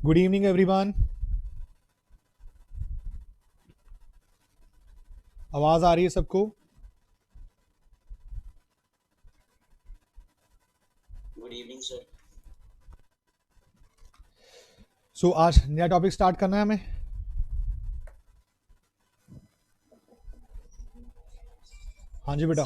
Good evening everyone. आवाज आ रही है सबको? Good evening sir. सो आज नया टॉपिक स्टार्ट करना है हमें। हाँ जी बेटा।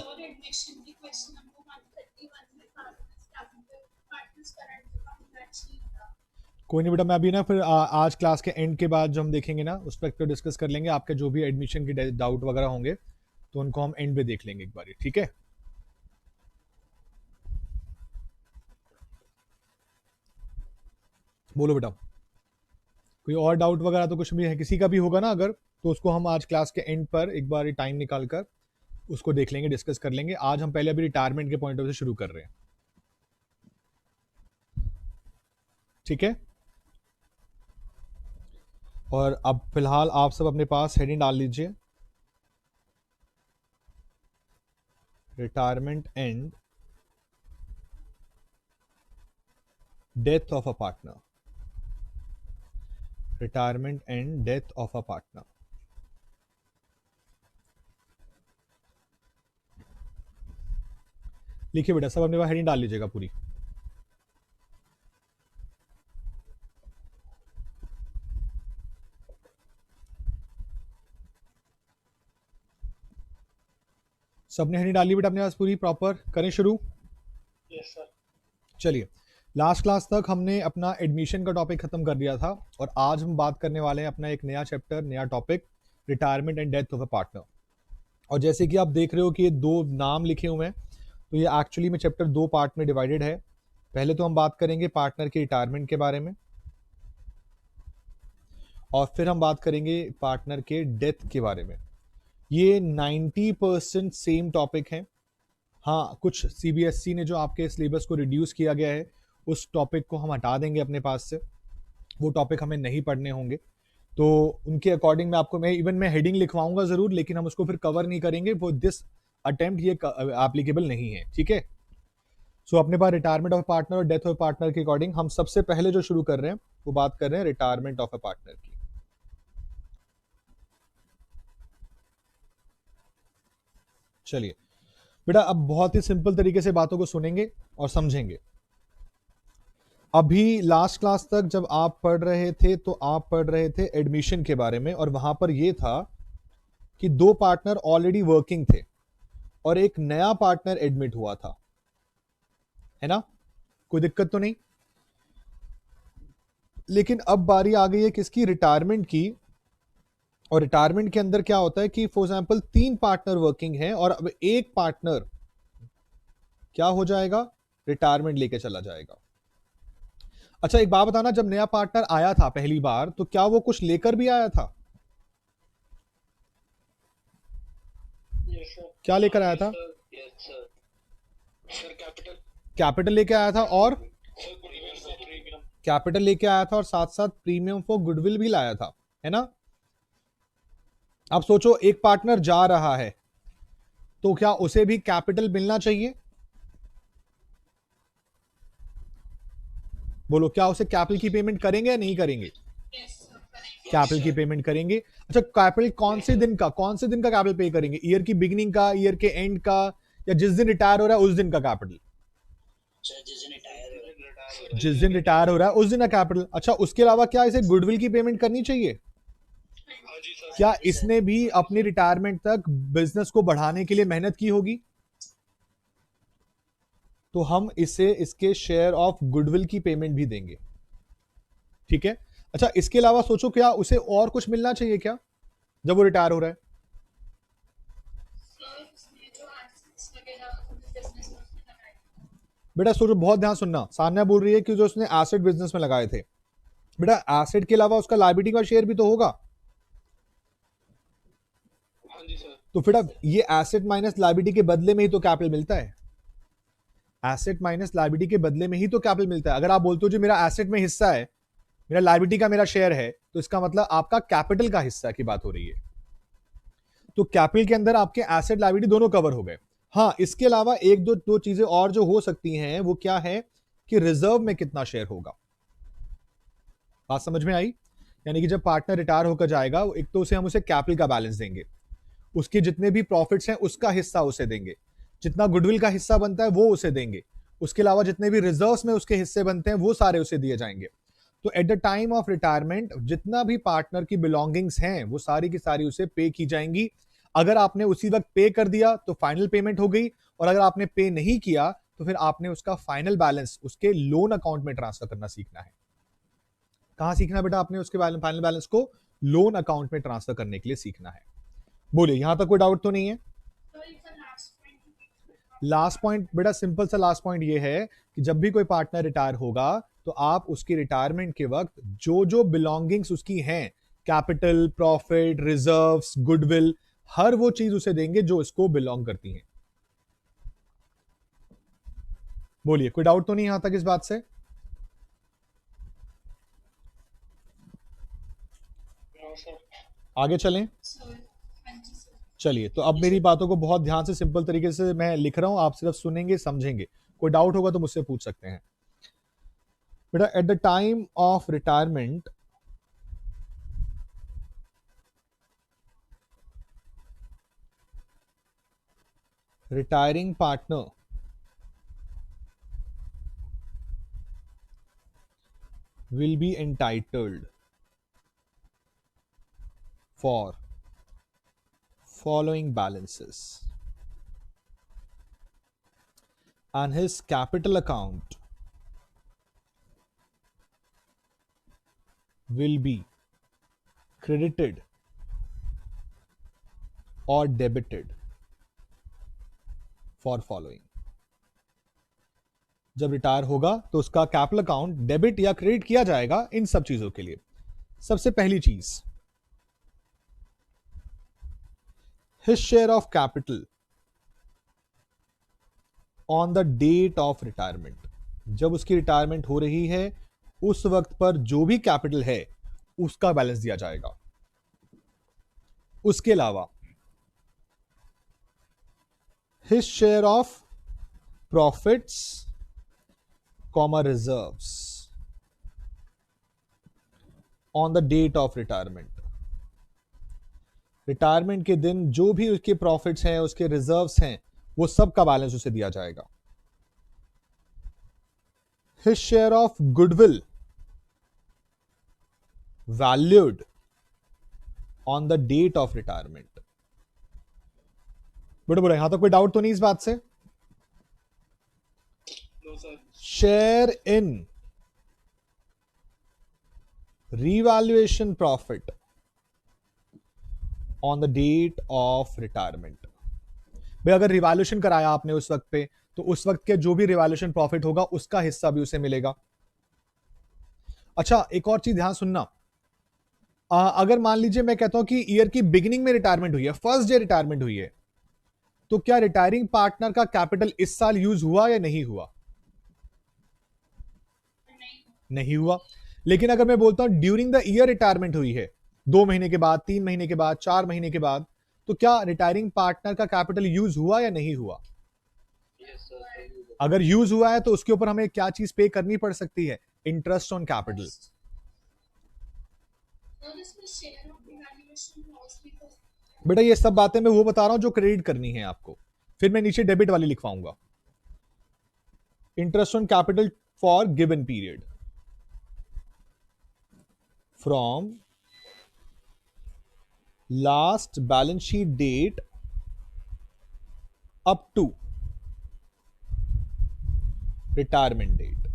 कोई नहीं बेटा, मैं अभी ना फिर आज क्लास के एंड के बाद जो हम देखेंगे ना उस पर डिस्कस कर लेंगे। आपके जो भी एडमिशन के डाउट वगैरह होंगे तो उनको हम एंड पे देख लेंगे एक बार, ठीक है? बोलो बेटा, कोई और डाउट वगैरह तो कुछ भी है किसी का भी होगा ना अगर, तो उसको हम आज क्लास के एंड पर एक बार टाइम निकाल कर उसको देख लेंगे, डिस्कस कर लेंगे। आज हम पहले अभी रिटायरमेंट के पॉइंट ऑफ व्यू से शुरू कर रहे हैं, ठीक है? और अब फिलहाल आप सब अपने पास हेडिंग डाल लीजिए, retirement and death of a partner. Retirement and death of a partner. लिखिए बेटा, सब अपने पास हेडिंग डाल लीजिएगा पूरी। सबने हेडिंग डाली बेटा अपने पास पूरी प्रॉपर? करें शुरू? Yes sir. चलिए, लास्ट क्लास तक हमने अपना एडमिशन का टॉपिक खत्म कर दिया था और आज हम बात करने वाले हैं अपना एक नया चैप्टर, नया topic, retirement and death of a partner. और जैसे कि आप देख रहे हो कि ये दो नाम लिखे हुए हैं, तो ये एक्चुअली में चैप्टर दो पार्ट में डिवाइडेड है। पहले तो हम बात करेंगे पार्टनर के रिटायरमेंट के बारे में और फिर हम बात करेंगे पार्टनर के डेथ के बारे में। ये 90% सेम टॉपिक है। हाँ, कुछ सीबीएसई ने जो आपके सिलेबस को रिड्यूस किया गया है उस टॉपिक को हम हटा देंगे अपने पास से, वो टॉपिक हमें नहीं पढ़ने होंगे। तो उनके अकॉर्डिंग मैं हेडिंग लिखवाऊंगा जरूर, लेकिन हम उसको फिर कवर नहीं करेंगे। वो दिस अटेम्प्ट ये एप्लीकेबल नहीं है, ठीक है? सो अपने पास रिटायरमेंट ऑफ पार्टनर और डेथ ऑफ पार्टनर के अकॉर्डिंग हम सबसे पहले जो शुरू कर रहे हैं वो बात कर रहे हैं रिटायरमेंट ऑफ अ पार्टनर की। चलिए बेटा, अब बहुत ही सिंपल तरीके से बातों को सुनेंगे और समझेंगे। अभी लास्ट क्लास तक जब आप पढ़ रहे थे तो आप पढ़ रहे थे एडमिशन के बारे में, और वहां पर यह था कि दो पार्टनर ऑलरेडी वर्किंग थे और एक नया पार्टनर एडमिट हुआ था, है ना? कोई दिक्कत तो नहीं? लेकिन अब बारी आ गई है किसकी? रिटायरमेंट की। और रिटायरमेंट के अंदर क्या होता है कि फॉर एग्जांपल तीन पार्टनर वर्किंग है और अब एक पार्टनर क्या हो जाएगा? रिटायरमेंट लेके चला जाएगा। अच्छा एक बात बताना, जब नया पार्टनर आया था पहली बार तो क्या वो कुछ लेकर भी आया था? Yes sir. क्या लेकर आया था? Yes sir. Sir capital. Capital लेके आया था और सर प्रीमियम। कैपिटल लेके आया था और साथ साथ प्रीमियम फॉर गुडविल भी लाया था, है ना? अब सोचो, एक पार्टनर जा रहा है तो क्या उसे भी कैपिटल मिलना चाहिए? बोलो, क्या उसे कैपिटल की पेमेंट करेंगे या नहीं करेंगे? कैपिटल की पेमेंट करेंगे। अच्छा, कैपिटल कौन से दिन का कैपिटल पे करेंगे? ईयर की बिगिनिंग का, ईयर के एंड का, या जिस दिन रिटायर हो रहा है उस दिन का कैपिटल? जिस दिन रिटायर हो रहा है उस दिन का कैपिटल। अच्छा, उसके अलावा क्या इसे गुडविल की पेमेंट करनी चाहिए? क्या इसने भी अपनी रिटायरमेंट तक बिजनेस को बढ़ाने के लिए मेहनत की होगी? तो हम इसे इसके शेयर ऑफ गुडविल की पेमेंट भी देंगे, ठीक है? अच्छा, इसके अलावा सोचो, क्या उसे और कुछ मिलना चाहिए क्या जब वो रिटायर हो रहा है? बेटा सोचो, बहुत ध्यान सुनना। सान्या बोल रही है कि जो उसने एसेट बिजनेस में लगाए थे, बेटा एसेट के अलावा उसका लायबिलिटी का शेयर भी तो होगा। हाँ जी सर। तो फिर अब ये एसेट माइनस लायबिलिटी के बदले में ही तो कैपिटल मिलता है। एसेट माइनस लायबिलिटी के बदले में ही तो कैपिटल मिलता है। अगर आप बोलते हो जो मेरा एसेट में हिस्सा है, मेरा लायबिलिटी का मेरा शेयर है, तो इसका मतलब आपका कैपिटल का हिस्सा की बात हो रही है। तो कैपिटल के अंदर आपके एसेट लायबिलिटी दोनों कवर हो गए। हाँ, इसके अलावा एक दो चीजें और जो हो सकती हैं वो क्या है कि रिजर्व में कितना शेयर होगा। बात समझ में आई? यानी कि जब पार्टनर रिटायर होकर जाएगा, एक तो हम उसे कैपिटल का बैलेंस देंगे, उसके जितने भी प्रॉफिट्स हैं उसका हिस्सा उसे देंगे, जितना गुडविल का हिस्सा बनता है वो उसे देंगे, उसके अलावा जितने भी रिजर्व्स में उसके हिस्से बनते हैं वो सारे उसे दिए जाएंगे। तो at the time of retirement जितना भी पार्टनर की बिलोंगिंग्स हैं वो सारी की सारी उसे पे की जाएंगी। अगर आपने उसी वक्त पे कर दिया तो फाइनल पेमेंट हो गई, और अगर आपने पे नहीं किया तो फिर आपने उसका फाइनल बैलेंस उसके लोन अकाउंट में ट्रांसफर करना सीखना है। कहां सीखना है बेटा? आपने उसके फाइनल बैलेंस को लोन अकाउंट में ट्रांसफर करने के लिए सीखना है। बोलिए, यहां तक कोई डाउट तो नहीं है? लास्ट पॉइंट बेटा सिंपल सा लास्ट पॉइंट ये है कि जब भी कोई पार्टनर रिटायर होगा तो आप उसकी रिटायरमेंट के वक्त जो जो बिलोंगिंग्स उसकी हैं, कैपिटल, प्रॉफिट, रिजर्व्स, गुडविल, हर वो चीज उसे देंगे जो इसको बिलोंग करती हैं। बोलिए, कोई डाउट तो नहीं यहां तक इस बात से? No sir. आगे चलें? चलिए, तो अब मेरी बातों को बहुत ध्यान से सिंपल तरीके से मैं लिख रहा हूं, आप सिर्फ सुनेंगे, समझेंगे। कोई डाउट होगा तो मुझसे पूछ सकते हैं। बेटा, at the time of retirement retiring partner will be entitled for following balances, and his capital account will be credited or debited for following. जब रिटायर होगा तो उसका कैपिटल अकाउंट डेबिट या क्रेडिट किया जाएगा इन सब चीजों के लिए। सबसे पहली चीज, his share of capital on the date of retirement. जब उसकी रिटायरमेंट हो रही है उस वक्त पर जो भी कैपिटल है उसका बैलेंस दिया जाएगा। उसके अलावा his share of profits comma reserves on the date of retirement. Retirement के दिन जो भी उसके प्रॉफिट्स हैं, उसके रिजर्व्स हैं, वो सब का बैलेंस उसे दिया जाएगा। His share of goodwill valued on the date of retirement. बड़े बड़े, यहां तक कोई डाउट तो नहीं इस बात से? No sir. Share in revaluation profit on the date of retirement। भाई अगर रिवैल्यूएशन कराया आपने उस वक्त पे तो उस वक्त के जो भी रिवैल्यूएशन प्रॉफिट होगा उसका हिस्सा भी उसे मिलेगा। अच्छा, एक और चीज ध्यान सुनना, अगर मान लीजिए मैं कहता हूं कि ईयर की बिगिनिंग में रिटायरमेंट हुई है, फर्स्ट डे रिटायरमेंट हुई है, तो क्या रिटायरिंग पार्टनर का कैपिटल इस साल यूज हुआ या नहीं हुआ? नहीं हुआ। लेकिन अगर मैं बोलता हूं ड्यूरिंग द ईयर रिटायरमेंट हुई है, 2 महीने के बाद, 3 महीने के बाद, 4 महीने के बाद, तो क्या रिटायरिंग पार्टनर का कैपिटल यूज हुआ या नहीं हुआ? Yes sir. अगर यूज हुआ है तो उसके ऊपर हमें क्या चीज पे करनी पड़ सकती है? Interest on capital. बेटा ये सब बातें मैं वो बता रहा हूं जो क्रेडिट करनी है आपको, फिर मैं नीचे डेबिट वाली लिखवाऊंगा। Interest on capital for given period from last balance sheet date up to retirement date.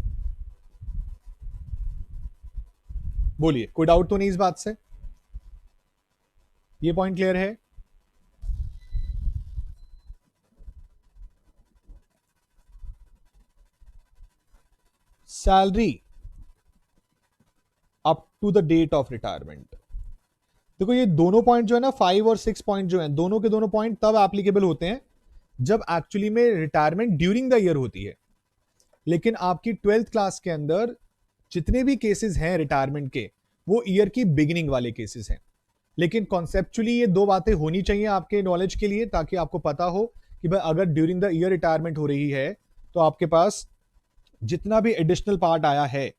बोलिए, कोई डाउट तो नहीं इस बात से? ये पॉइंट क्लियर है? Salary up to the date of retirement. देखो ये दोनों पॉइंट जो है ना, 5 और 6 पॉइंट जो है, दोनों के दोनों पॉइंट तब एप्लीकेबल होते हैं जब एक्चुअली में रिटायरमेंट ड्यूरिंग द ईयर होती है। लेकिन आपकी 12th क्लास के अंदर जितने भी केसेस हैं रिटायरमेंट के, वो ईयर की बिगिनिंग वाले केसेस हैं। लेकिन कॉन्सेप्चुअली ये दो बातें होनी चाहिए आपके नॉलेज के लिए, ताकि आपको पता हो कि भाई अगर ड्यूरिंग द ईयर रिटायरमेंट हो रही है तो आपके पास जितना भी एडिशनल पार्ट आया है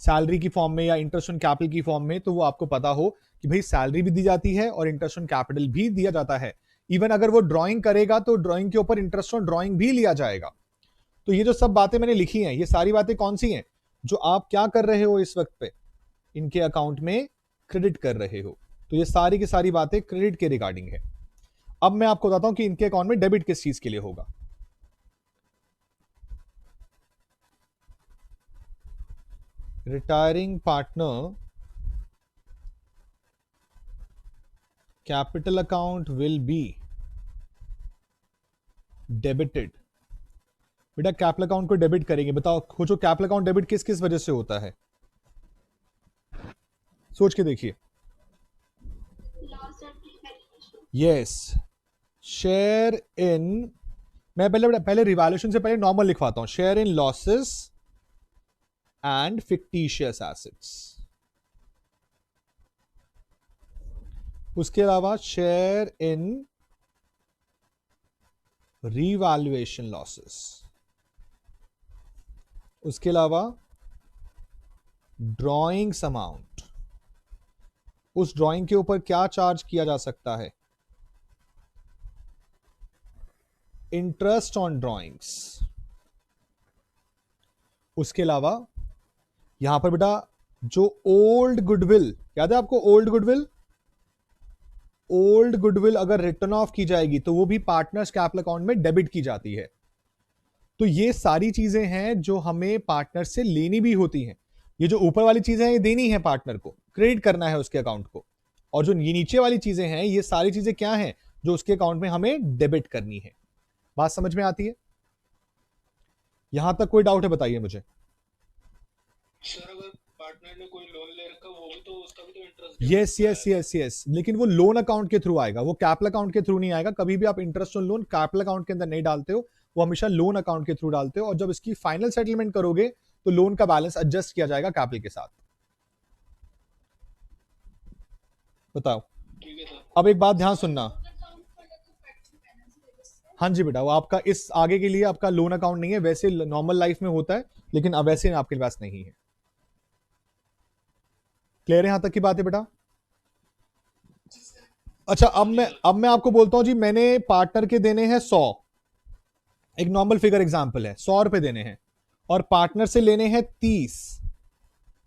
सैलरी की फॉर्म में या इंटरेस्ट ऑन कैपिटल की फॉर्म में, तो वो आपको पता हो कि भाई सैलरी भी दी जाती है और इंटरेस्ट ऑन कैपिटल भी दिया जाता है। इवन अगर वो ड्राइंग करेगा तो ड्राइंग के ऊपर इंटरेस्ट ऑन ड्राइंग भी लिया जाएगा। तो ये जो सब बातें मैंने लिखी हैं, ये सारी बातें कौन सी हैं जो आप क्या कर रहे हो इस वक्त पे, इनके अकाउंट में क्रेडिट कर रहे हो। तो ये सारी की सारी बातें क्रेडिट के रिगार्डिंग है। अब मैं आपको बताता हूं कि इनके अकाउंट में डेबिट किस चीज के लिए होगा। Retiring partner capital account will be debited. बेटा कैपिटल अकाउंट को डेबिट करेंगे, बताओ खोजो कैपिटल अकाउंट डेबिट किस किस वजह से होता है, सोच के देखिए। यस, शेयर इन, मैं पहले रिवैल्यूएशन से पहले नॉर्मल लिखवाता हूं, share in losses and fictitious assets. उसके अलावा शेयर इन रिवैल्यूएशन लॉसेस। उसके अलावा ड्रॉइंग्स अमाउंट, उस ड्राइंग के ऊपर क्या चार्ज किया जा सकता है, इंटरेस्ट ऑन ड्राइंग्स। उसके अलावा यहां पर बेटा जो ओल्ड गुडविल, याद है आपको ओल्ड गुडविल, ओल्ड गुडविल अगर रिटर्न ऑफ की जाएगी तो वो भी पार्टनर्स कैपिटल अकाउंट में डेबिट की जाती है। तो ये सारी चीजें हैं जो हमें पार्टनर से लेनी भी होती हैं। ये जो ऊपर वाली चीजें हैं ये देनी है पार्टनर को, क्रेडिट करना है उसके अकाउंट को, और जो ये नीचे वाली चीजें हैं ये सारी चीजें क्या हैं जो उसके अकाउंट में हमें डेबिट करनी है। बात समझ में आती है? यहां तक कोई डाउट है बताइए मुझे। सर अगर पार्टनर ने कोई लोन ले रखा वो भी तो उसका भी तो interest yes yes yes yes, लेकिन वो लोन अकाउंट के थ्रू आएगा, वो कैपिटल अकाउंट के थ्रू नहीं आएगा। कभी भी आप interest on loan capital account के अंदर नहीं डालते हो, वो हमेशा लोन अकाउंट के थ्रू डालते हो। और जब इसकी फाइनल सेटलमेंट करोगे तो लोन का बैलेंस एडजस्ट किया जाएगा कैपिटल के साथ। बताओ। ठीक है सर। अब एक बात ध्यान सुनना, हाँ जी बेटा, वो आपका इस आगे के लिए आपका लोन अकाउंट नहीं है, वैसे नॉर्मल लाइफ में होता है, लेकिन अब वैसे आपके पास नहीं है। क्लियर है यहां तक की बात है बेटा? अच्छा, अब मैं आपको बोलता हूं जी, मैंने पार्टनर के देने हैं 100, एक नॉर्मल फिगर एग्जांपल है, 100 रुपए देने हैं, और पार्टनर से लेने हैं 30।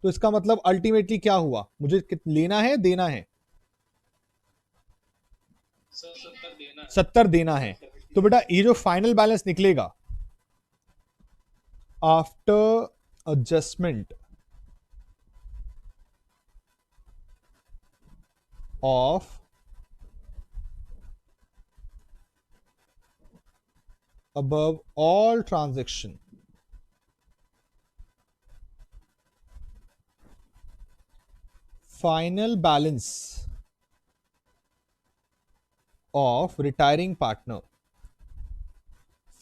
तो इसका मतलब अल्टीमेटली क्या हुआ, मुझे लेना है देना है? सर 70 देना है। 70 देना है। तो बेटा ये जो फाइनल बैलेंस निकलेगा after adjustment of above all transaction final balance of retiring partner,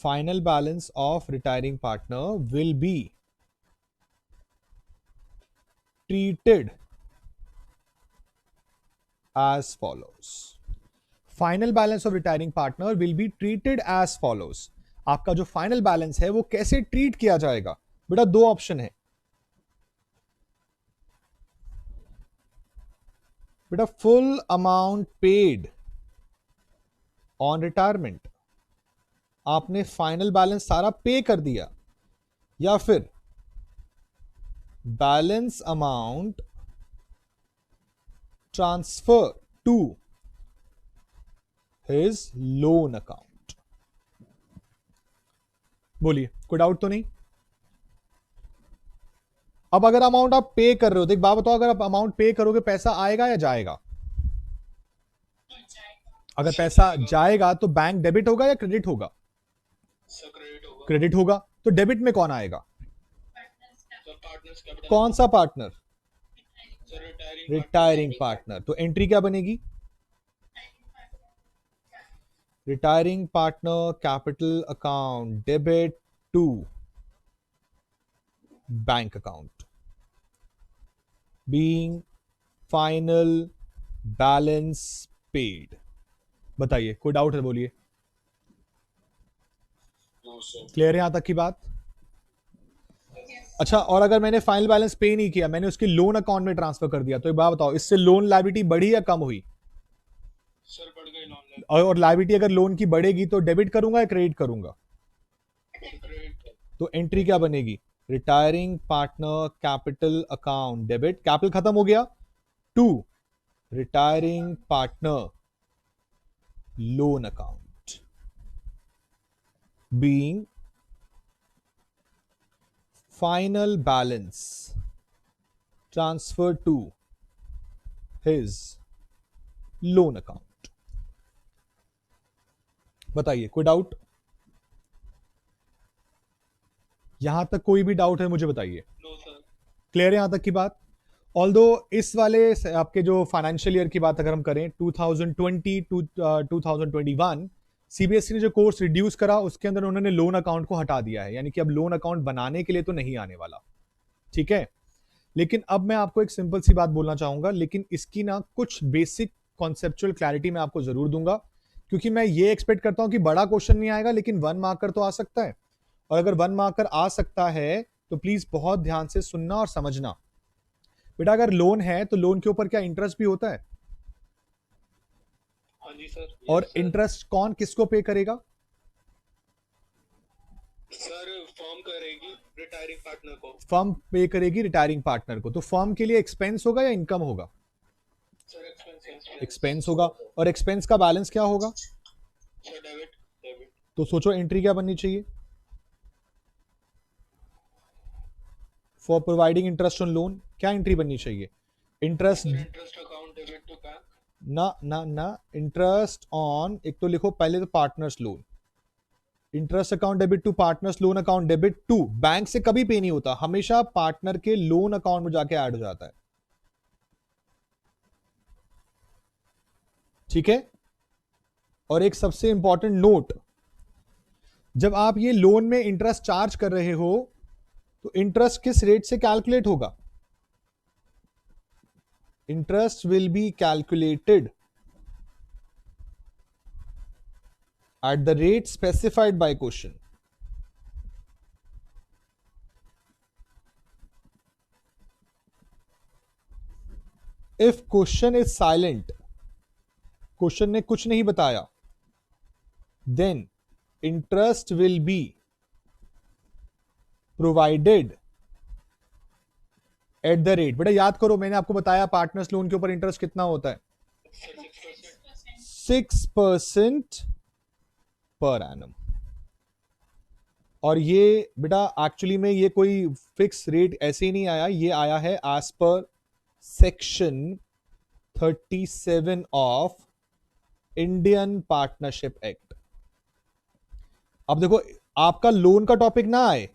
final balance of retiring partner will be treated as follows. Final balance of retiring partner will be treated as follows. आपका जो final balance है वो कैसे treat किया जाएगा? बेटा दो option है बेटा, full amount paid on retirement, आपने फाइनल बैलेंस सारा पे कर दिया, या फिर balance amount transfer to his loan account. बोलिए, कोई डाउट तो नहीं? अब अगर अमाउंट आप पे कर रहे हो तो एक बात बताओ, अगर आप अमाउंट पे करोगे पैसा आएगा या जाएगा? अगर पैसा जाएगा तो बैंक डेबिट होगा या क्रेडिट होगा? सर क्रेडिट होगा। क्रेडिट होगा। तो डेबिट में कौन आएगा? Sir partners capital. कौन सा partner? Sir retiring retiring partner. तो एंट्री क्या बनेगी? Retiring partner capital account debit to bank account being final balance paid. बताइए, कोई डाउट है? बोलिए। No sir. क्लियर है यहां तक की बात? अच्छा, और अगर मैंने फाइनल बैलेंस पे नहीं किया, मैंने उसकी लोन अकाउंट में ट्रांसफर कर दिया, तो एक बात बताओ, इससे लोन लायबिलिटी बढ़ी या कम हुई? सर बढ़ गई नॉन और लायबिलिटी अगर लोन की बढ़ेगी तो डेबिट करूंगा या क्रेडिट करूंगा? क्रेडिट। तो एंट्री क्या बनेगी? Retiring partner capital account debit, capital खत्म हो गया। To retiring partner loan account being final balance transfer to his loan account. बताइए, कोई डाउट? यहां तक कोई भी डाउट है मुझे बताइए। No sir. क्लियर है यहां तक की बात? ऑल्दो इस वाले आपके जो फाइनेंशियल ईयर की बात अगर हम करें 2020 टू 2021, सीबीएसई ने जो कोर्स रिड्यूस करा उसके अंदर उन्होंने लोन अकाउंट को हटा दिया है, यानी कि अब लोन अकाउंट बनाने के लिए तो नहीं आने वाला। ठीक है, लेकिन अब मैं आपको एक सिंपल सी बात बोलना चाहूंगा, लेकिन इसकी ना कुछ बेसिक कॉन्सेप्चुअल क्लैरिटी मैं आपको जरूर दूंगा, क्योंकि मैं ये एक्सपेक्ट करता हूं कि बड़ा क्वेश्चन नहीं आएगा, लेकिन वन मार्कर तो आ सकता है। और अगर वन मार्कर आ सकता है तो प्लीज बहुत ध्यान से सुनना और समझना। बेटा, अगर लोन है तो लोन के ऊपर क्या इंटरेस्ट भी होता है? हाँ जी सर। और इंटरेस्ट कौन किसको पे करेगा? सर फॉर्म करेगी रिटायरिंग पार्टनर को। फर्म पे करेगी रिटायरिंग पार्टनर को। तो फर्म के लिए एक्सपेंस होगा या इनकम होगा? Sir expense. एक्सपेंस होगा। और एक्सपेंस का बैलेंस क्या होगा? Sir debit debit. तो सोचो एंट्री क्या बननी चाहिए? For providing interest on loan क्या एंट्री बननी चाहिए? Interest. Interest account debit to bank. ना ना ना, इंटरेस्ट ऑन, एक तो लिखो पहले तो partners loan, interest account debit to partners loan account debit to, bank से कभी पे नहीं होता, हमेशा पार्टनर के लोन अकाउंट में जाके ऐड हो जाता है। ठीक है, और एक सबसे इंपॉर्टेंट नोट, जब आप ये लोन में इंटरेस्ट चार्ज कर रहे हो तो इंटरेस्ट किस रेट से कैलकुलेट होगा? Interest will be calculated at the rate specified by question. If question is silent, question ने कुछ नहीं बताया, then interest will be provided at the rate। बेटा याद करो, मैंने आपको बताया पार्टनर्स लोन के ऊपर इंटरेस्ट कितना होता है? 6% पर एनम। और ये बेटा एक्चुअली में ये कोई फिक्स रेट ऐसे ही नहीं आया, ये आया है एज पर section 37 of Indian partnership act. अब देखो, आपका लोन का टॉपिक ना आए,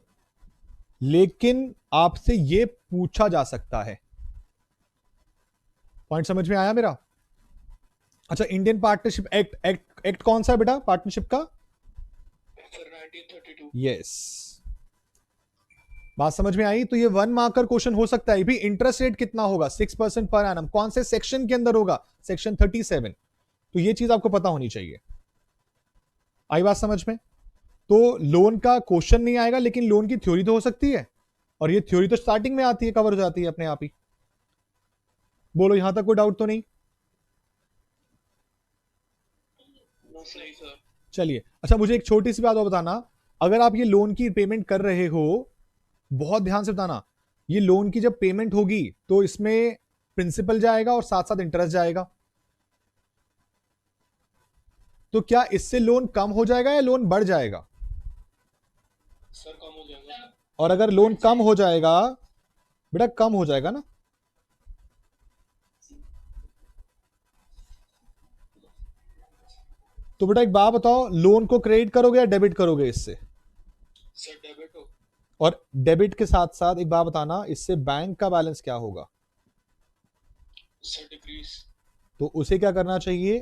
लेकिन आपसे ये पूछा जा सकता है। पॉइंट समझ में आया मेरा? अच्छा, इंडियन पार्टनरशिप एक्ट कौन सा है बेटा पार्टनरशिप का? सर 1932। यस, बात समझ में आई? तो ये वन मार्कर क्वेश्चन हो सकता है भी। इंटरेस्ट रेट कितना होगा? 6% पर एनम। कौन से सेक्शन के अंदर होगा? सेक्शन 37। तो ये चीज आपको पता होनी चाहिए। आई बात समझ में? तो लोन का क्वेश्चन नहीं आएगा, लेकिन लोन की थ्योरी तो हो सकती है, और ये थ्योरी तो स्टार्टिंग में आती है, कवर हो जाती है अपने आप ही। बोलो, यहां तक कोई डाउट तो नहीं? नहीं सर। चलिए, अच्छा मुझे एक छोटी सी बात और बताना, अगर आप ये लोन की पेमेंट कर रहे हो, बहुत ध्यान से बताना, ये लोन की जब पेमेंट होगी तो इसमें प्रिंसिपल जाएगा और साथ साथ इंटरेस्ट जाएगा, तो क्या इससे लोन कम हो जाएगा या लोन बढ़ जाएगा? सर कम हो जाएगा। और अगर लोन कम हो जाएगा, बेटा कम हो जाएगा ना, तो बेटा एक बात बताओ, लोन को क्रेडिट करोगे या डेबिट करोगे इससे? सर डेबिट हो। और डेबिट के साथ साथ एक बात बताना, इससे बैंक का बैलेंस क्या होगा? Sir decrease. तो उसे क्या करना चाहिए?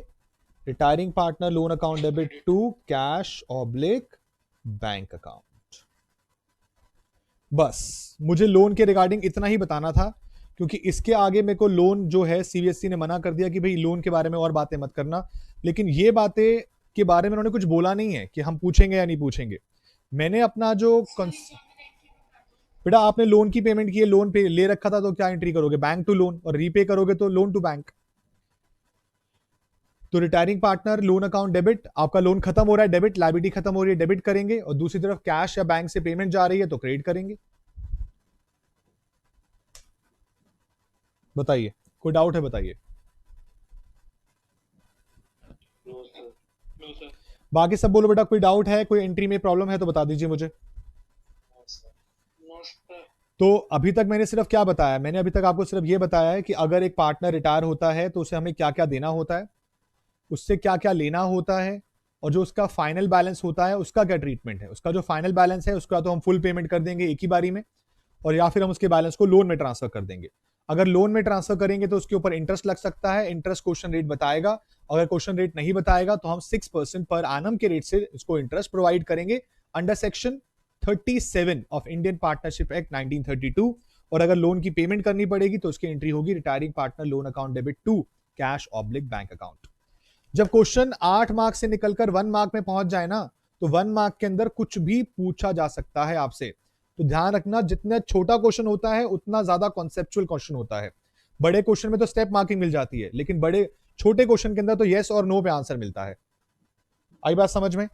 Retiring partner loan account debit to cash oblique bank account. बस मुझे लोन के रिगार्डिंग इतना ही बताना था, क्योंकि इसके आगे मेरे को लोन जो है सीबीएसई ने मना कर दिया कि भाई लोन के बारे में और बातें मत करना, लेकिन ये बातें के बारे में उन्होंने कुछ बोला नहीं है कि हम पूछेंगे या नहीं पूछेंगे। मैंने अपना जो बेटा आपने लोन की पेमेंट की है, लोन पे ले रखा था, तो क्या एंट्री करोगे? बैंक टू लोन, और रीपे करोगे तो लोन टू बैंक। तो retiring partner loan account debit, आपका लोन खत्म हो रहा है, डेबिट, लायबिलिटी खत्म हो रही है, डेबिट करेंगे, और दूसरी तरफ कैश या बैंक से पेमेंट जा रही है तो क्रेडिट करेंगे। बताइए, कोई डाउट है? बताइए। नो सर, नो सर, बाकी सब बोलो बेटा, कोई डाउट है, कोई एंट्री में प्रॉब्लम है तो बता दीजिए मुझे। No sir, no sir. तो अभी तक मैंने सिर्फ क्या बताया? मैंने अभी तक आपको सिर्फ ये बताया है कि अगर एक पार्टनर रिटायर होता है तो उसे हमें क्या क्या देना होता है, उससे क्या क्या लेना होता है, और जो उसका फाइनल बैलेंस होता है उसका क्या ट्रीटमेंट है। उसका जो फाइनल बैलेंस है उसका तो हम फुल पेमेंट कर देंगे एक ही बारी में, और या फिर हम उसके बैलेंस को लोन में ट्रांसफर कर देंगे। अगर लोन में ट्रांसफर करेंगे तो उसके ऊपर इंटरेस्ट लग सकता है, इंटरेस्ट क्वेश्चन रेट बताएगा। अगर क्वेश्चन रेट नहीं बताएगा तो हम 6% पर एनम के रेट से इसको इंटरेस्ट प्रोवाइड करेंगे under section 37 of Indian partnership act 1932। और अगर लोन की पेमेंट करनी पड़ेगी तो उसकी एंट्री होगी retiring partner loan account debit to cash oblique bank account. जब क्वेश्चन 8 मार्क से निकलकर 1 मार्क में पहुंच जाए ना, तो 1 मार्क के अंदर कुछ भी पूछा जा सकता है आपसे। तो ध्यान रखना, जितना छोटा क्वेश्चन होता है उतना ज्यादा कॉन्सेप्चुअल क्वेश्चन होता है। बड़े क्वेश्चन में तो स्टेप मार्किंग मिल जाती है, लेकिन बड़े छोटे क्वेश्चन के अंदर तो यस और नो पे आंसर मिलता है। आई बात समझ में?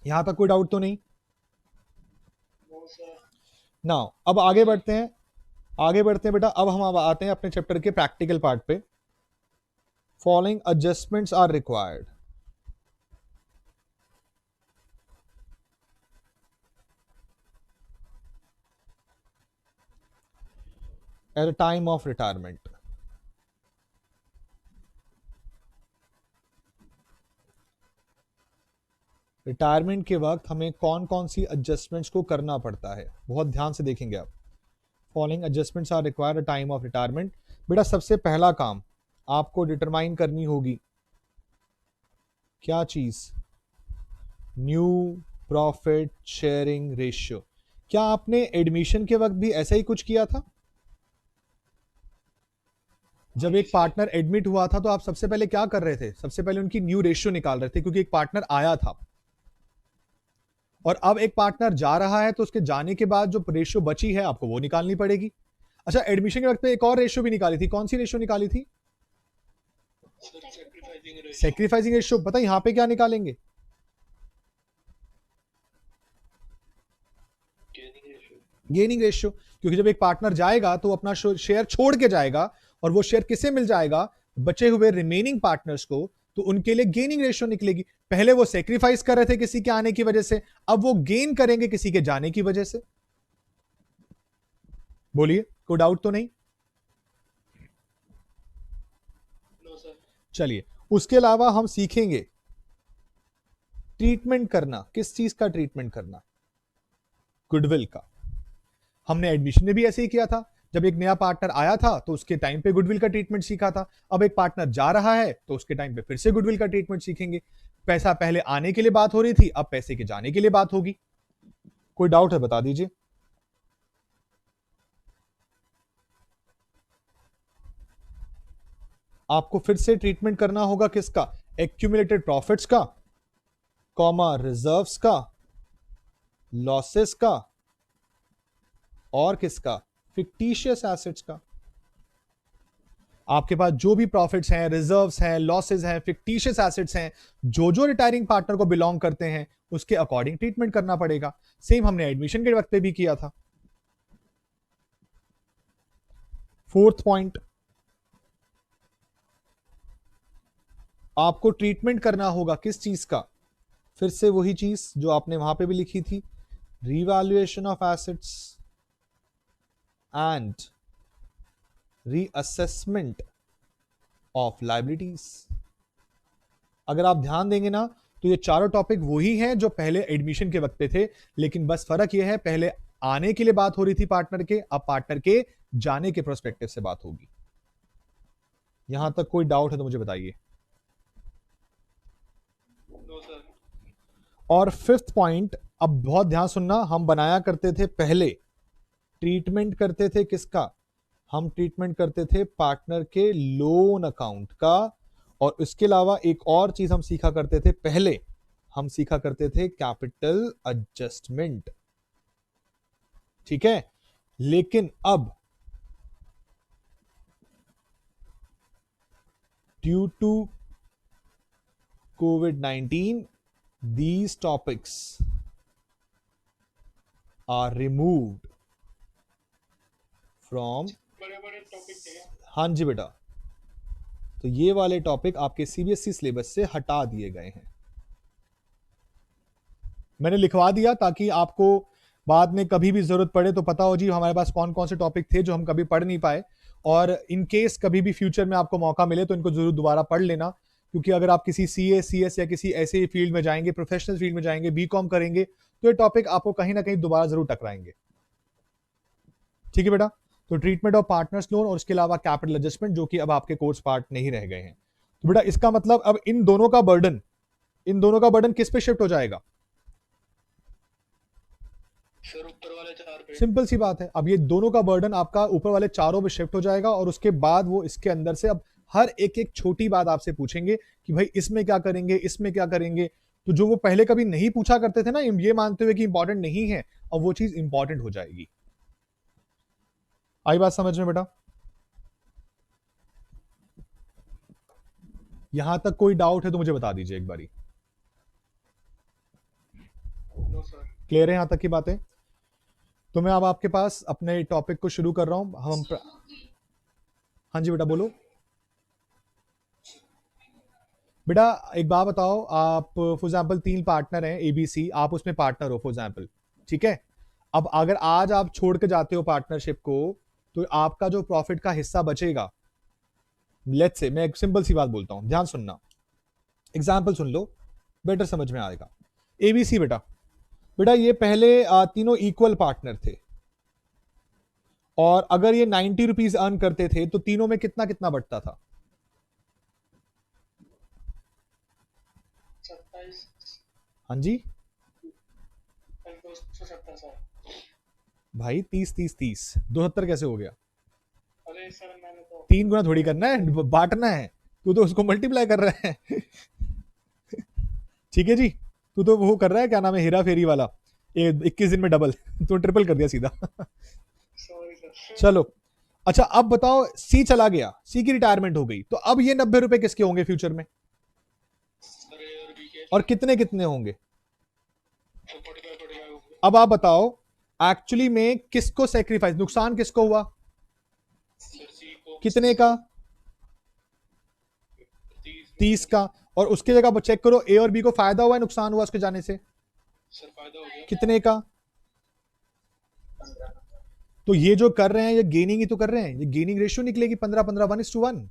यहां तक कोई डाउट तो नहीं? No sir. नाउ अब आगे बढ़ते हैं, आगे बढ़ते हैं बेटा। अब हम अब आते हैं अपने चैप्टर के प्रैक्टिकल पार्ट पे। Following adjustments are required at a time of retirement। रिटायरमेंट के वक्त हमें कौन कौन सी एडजस्टमेंट्स को करना पड़ता है, बहुत ध्यान से देखेंगे आप। Following adjustments are required at time of retirement. बेटा सबसे पहला काम आपको डिटरमाइन करनी होगी क्या चीज? New profit sharing ratio. क्या आपने एडमिशन के वक्त भी ऐसा ही कुछ किया था? जब एक पार्टनर एडमिट हुआ था तो आप सबसे पहले क्या कर रहे थे? सबसे पहले उनकी न्यू रेशियो निकाल रहे थे, क्योंकि एक पार्टनर आया था। और अब एक पार्टनर जा रहा है तो उसके जाने के बाद जो रेशियो बची है आपको वो निकालनी पड़ेगी। अच्छा, एडमिशन के वक्त पे एक और रेशियो भी निकाली थी, कौन सी रेशियो निकाली थी? Sacrificing ratio. पता है यहां पे क्या निकालेंगे? Gaining ratio. क्योंकि जब एक पार्टनर जाएगा तो अपना शेयर छोड़ के जाएगा, और वो शेयर किसे मिल जाएगा? बचे हुए रिमेनिंग पार्टनर्स को। तो उनके लिए गेनिंग रेशियो निकलेगी। पहले वो सेक्रीफाइस कर रहे थे किसी के आने की वजह से, अब वो गेन करेंगे किसी के जाने की वजह से। बोलिए, कोई डाउट तो नहीं? No sir. चलिए, उसके अलावा हम सीखेंगे ट्रीटमेंट करना। किस चीज का ट्रीटमेंट करना? गुडविल का। हमने एडमिशन में भी ऐसे ही किया था। जब एक नया पार्टनर आया था तो उसके टाइम पे गुडविल का ट्रीटमेंट सीखा था। अब एक पार्टनर जा रहा है तो उसके टाइम पे फिर से गुडविल का ट्रीटमेंट सीखेंगे। पैसा पहले आने के लिए बात हो रही थी, अब पैसे के जाने के लिए बात होगी। कोई डाउट है? बता दीजिए। आपको फिर से ट्रीटमेंट करना होगा किसका? एक्यूमुलेटेड प्रॉफिट्स का, कॉमा रिजर्व्स का, लॉसेस का, और किसका? फिक्टिशियस एसेट्स का। आपके पास जो भी प्रॉफिट्स हैं, रिजर्व्स हैं, लॉसेस हैं, फिक्टिशियस एसेट्स हैं, जो जो रिटायरिंग पार्टनर को बिलोंग करते हैं उसके अकॉर्डिंग ट्रीटमेंट करना पड़ेगा। सेम हमने एडमिशन के वक्त पे भी किया था। फोर्थ पॉइंट, आपको ट्रीटमेंट करना होगा किस चीज का? फिर से वही चीज जो आपने वहां पे भी लिखी थी, revaluation of assets and reassessment of liabilities. अगर आप ध्यान देंगे ना तो ये चारों टॉपिक वही हैं जो पहले एडमिशन के वक्त पे थे, लेकिन बस फर्क ये है पहले आने के लिए बात हो रही थी पार्टनर के, अब पार्टनर के जाने के प्रोस्पेक्टिव से बात होगी। यहां तक कोई डाउट है तो मुझे बताइए। No sir. और फिफ्थ पॉइंट, अब बहुत ध्यान सुनना, हम बनाया करते थे पहले ट्रीटमेंट करते थे किसका? हम ट्रीटमेंट करते थे पार्टनर के लोन अकाउंट का। और इसके अलावा एक और चीज हम सीखा करते थे पहले, हम सीखा करते थे कैपिटल एडजस्टमेंट। ठीक है, लेकिन अब due to COVID-19 these topics are removed from बड़े बड़े टॉपिक थे। हाँ जी बेटा, तो ये वाले टॉपिक आपके सीबीएसई सिलेबस से हटा दिए गए हैं। मैंने लिखवा दिया ताकि आपको बाद में कभी भी जरूरत पड़े तो पता हो जी हमारे पास कौन कौन से टॉपिक थे जो हम कभी पढ़ नहीं पाए, और इन केस कभी भी फ्यूचर में आपको मौका मिले तो इनको जरूर दोबारा पढ़ लेना, क्योंकि अगर आप किसी सीए सीएस या किसी ऐसे फील्ड में जाएंगे, प्रोफेशनल फील्ड में जाएंगे, बीकॉम करेंगे, तो ये टॉपिक आपको कहीं ना कहीं दोबारा जरूर टकराएंगे। ठीक है बेटा, तो ट्रीटमेंट ऑफ पार्टनर्स लोन और उसके अलावा कैपिटल एडजस्टमेंट जो कि अब आपके कोर्स पार्ट नहीं रह गए हैं। तो बेटा इसका मतलब अब इन दोनों का बर्डन किस पे शिफ्ट हो जाएगा? सर ऊपर वाले 4 पे। सिंपल सी बात है, अब ये दोनों का बर्डन आपका ऊपर वाले चारों पे शिफ्ट हो जाएगा, और उसके बाद वो इसके अंदर से अब हर एक एक छोटी बात आपसे पूछेंगे कि भाई इसमें क्या करेंगे, इसमें क्या करेंगे। तो जो वो पहले कभी नहीं पूछा करते थे ना, ये मानते हुए कि इंपॉर्टेंट नहीं है, अब वो चीज इंपॉर्टेंट हो जाएगी। आई बात समझ में बेटा? यहां तक कोई डाउट है तो मुझे बता दीजिए एक बारी। No sir. क्लियर है यहां तक की बातें? तो मैं अब आपके पास अपने टॉपिक को शुरू कर रहा हूं। हाँ जी बेटा बोलो। बेटा एक बात बताओ, आप फॉर एग्जाम्पल 3 पार्टनर हैं एबीसी, आप उसमें पार्टनर हो फॉर एग्जाम्पल, ठीक है? अब अगर आज आप छोड़ के जाते हो पार्टनरशिप को, तो आपका जो प्रॉफिट का हिस्सा बचेगा, लेट्स से मैं एक सिंपल सी बात बोलता हूं, ध्यान सुनना, एग्जाम्पल सुन लो, बेटर समझ में आएगा। एबीसी बेटा, ये पहले तीनों इक्वल पार्टनर थे, और अगर ये 90 रुपीज अर्न करते थे तो तीनों में कितना कितना बटता था? 27। हाँ जी 270 सर। भाई 30 72 कैसे हो गया? अरे सर मैंने तो 3 गुना थोड़ी करना है, बांटना है, तू तो उसको मल्टीप्लाई कर रहा है। ठीक है जी, तू तो वो कर रहा है क्या नाम है, हेरा फेरी वाला, ये 21 दिन में डबल, तो ट्रिपल कर दिया सीधा। Sorry sir. चलो अच्छा, अब बताओ सी चला गया, सी की रिटायरमेंट हो गई, तो अब ये 90 रुपए किसके होंगे फ्यूचर में, सर ए और बी के और कितने कितने होंगे? तो 45 होंगे। अब आप बताओ एक्चुअली में किसको सेक्रीफाइस, नुकसान किसको हुआ, सर सी को कितने का? 30 का। और उसकी जगह चेक करो ए और बी को फायदा हुआ है नुकसान हुआ उसके जाने से? सर फायदा हो गया। कितने का? तो ये जो कर रहे हैं ये गेनिंग ही तो कर रहे हैं, ये गेनिंग रेशियो निकलेगी 15-15 1:1।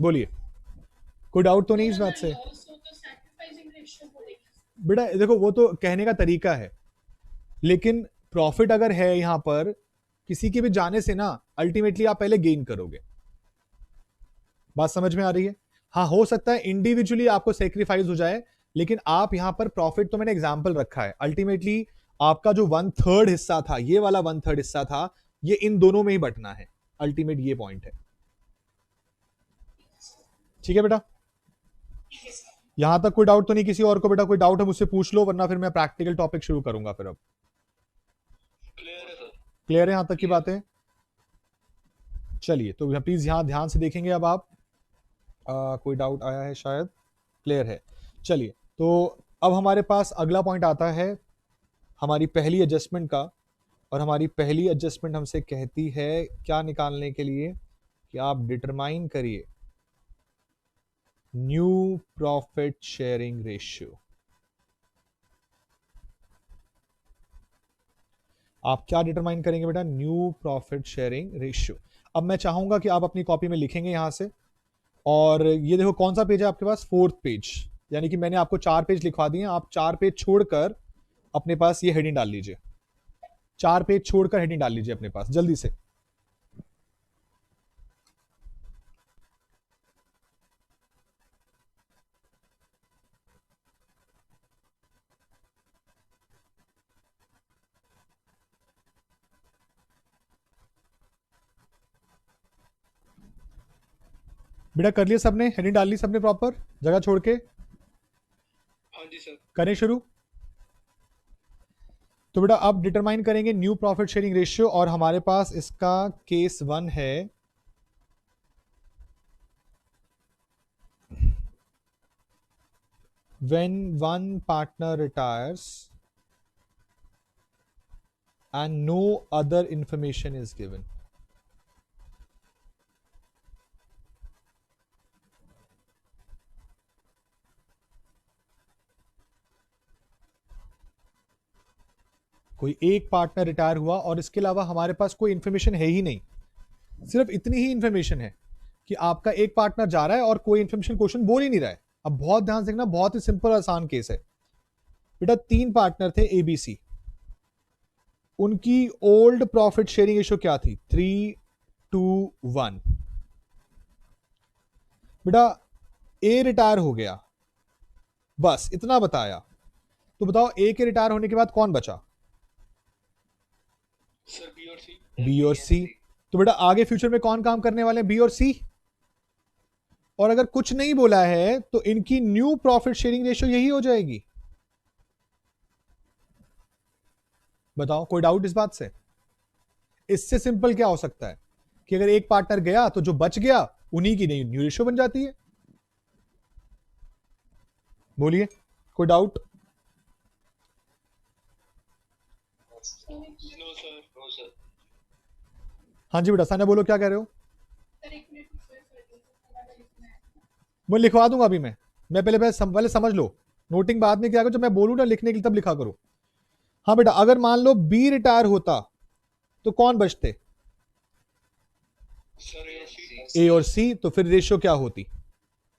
बोलिए, कोई डाउट तो नहीं इस बात से? बेटा देखो वो तो कहने का तरीका है, लेकिन प्रॉफिट अगर है यहां पर किसी के भी जाने से ना, अल्टीमेटली आप पहले गेन करोगे। बात समझ में आ रही है? हाँ हो सकता है इंडिविजुअली आपको सेक्रीफाइस हो जाए, लेकिन आप यहां पर प्रॉफिट, तो मैंने एग्जांपल रखा है, अल्टीमेटली आपका जो 1/3 हिस्सा था, ये वाला 1/3 हिस्सा था, ये इन दोनों में ही बंटना है, अल्टीमेट ये पॉइंट है। ठीक है बेटा, यहां तक कोई डाउट तो नहीं? किसी और को बेटा कोई डाउट है मुझसे पूछ लो, वरना फिर मैं प्रैक्टिकल टॉपिक शुरू करूंगा फिर। अब क्लियर है सर। क्लियर है यहां तक की बातें? चलिए तो प्लीज यहां ध्यान से देखेंगे। अब आप कोई डाउट आया है शायद? क्लियर है। चलिए तो अब हमारे पास अगला पॉइंट आता है हमारी पहली एडजस्टमेंट का, और हमारी पहली एडजस्टमेंट हमसे कहती है क्या निकालने के लिए, कि आप डिटरमाइन करिए न्यू प्रॉफिट शेयरिंग रेशियो। आप क्या डिटरमाइन करेंगे बेटा? New profit sharing ratio. अब मैं चाहूंगा कि आप अपनी कॉपी में लिखेंगे यहां से, और ये देखो कौन सा पेज है आपके पास, 4th पेज, यानी कि मैंने आपको 4 पेज लिखवा दिए, आप 4 पेज छोड़कर अपने पास ये हेडिंग डाल लीजिए, 4 पेज छोड़कर हेडिंग डाल लीजिए अपने पास जल्दी से। बेटा कर लिया सबने, हेडिंग डाल ली सबने प्रॉपर जगह छोड़ के? हाँ जी सर। करें शुरू? तो बेटा अब डिटरमाइन करेंगे न्यू प्रॉफिट शेयरिंग रेशियो, और हमारे पास इसका केस 1 है when one partner retires and no other information is given. कोई एक पार्टनर रिटायर हुआ और इसके अलावा हमारे पास कोई इंफॉर्मेशन है ही नहीं, सिर्फ इतनी ही इंफॉर्मेशन है कि आपका एक पार्टनर जा रहा है और कोई इंफॉर्मेशन क्वेश्चन बोल ही नहीं रहा है। अब बहुत ध्यान से देखना, बहुत ही सिंपल आसान केस है बेटा। 3 पार्टनर थे एबीसी, उनकी ओल्ड प्रॉफिट शेयरिंग रेशियो क्या थी? 3:1। बेटा ए रिटायर हो गया, बस इतना बताया। तो बताओ ए के रिटायर होने के बाद कौन बचा? सर बी और सी। बी और सी। तो बेटा आगे फ्यूचर में कौन काम करने वाले हैं? बी और सी। और अगर कुछ नहीं बोला है तो इनकी न्यू प्रॉफिट शेयरिंग रेशियो यही हो जाएगी। बताओ कोई डाउट इस बात से? इससे सिंपल क्या हो सकता है कि अगर एक पार्टनर गया तो जो बच गया उन्हीं की न्यू रेशियो बन जाती है। बोलिए कोई doubt? No sir, no sir. हाँ जी बेटा साना बोलो, क्या कह रहे हो? मैं लिखवा दूंगा अभी। मैं पहले समझ लो, नोटिंग बाद में क्या करो, जब मैं बोलूं ना लिखने के लिए तब लिखा करो। हाँ बेटा अगर मान लो बी रिटायर होता तो कौन बचते? सर ए और सी। तो फिर रेशियो क्या होती?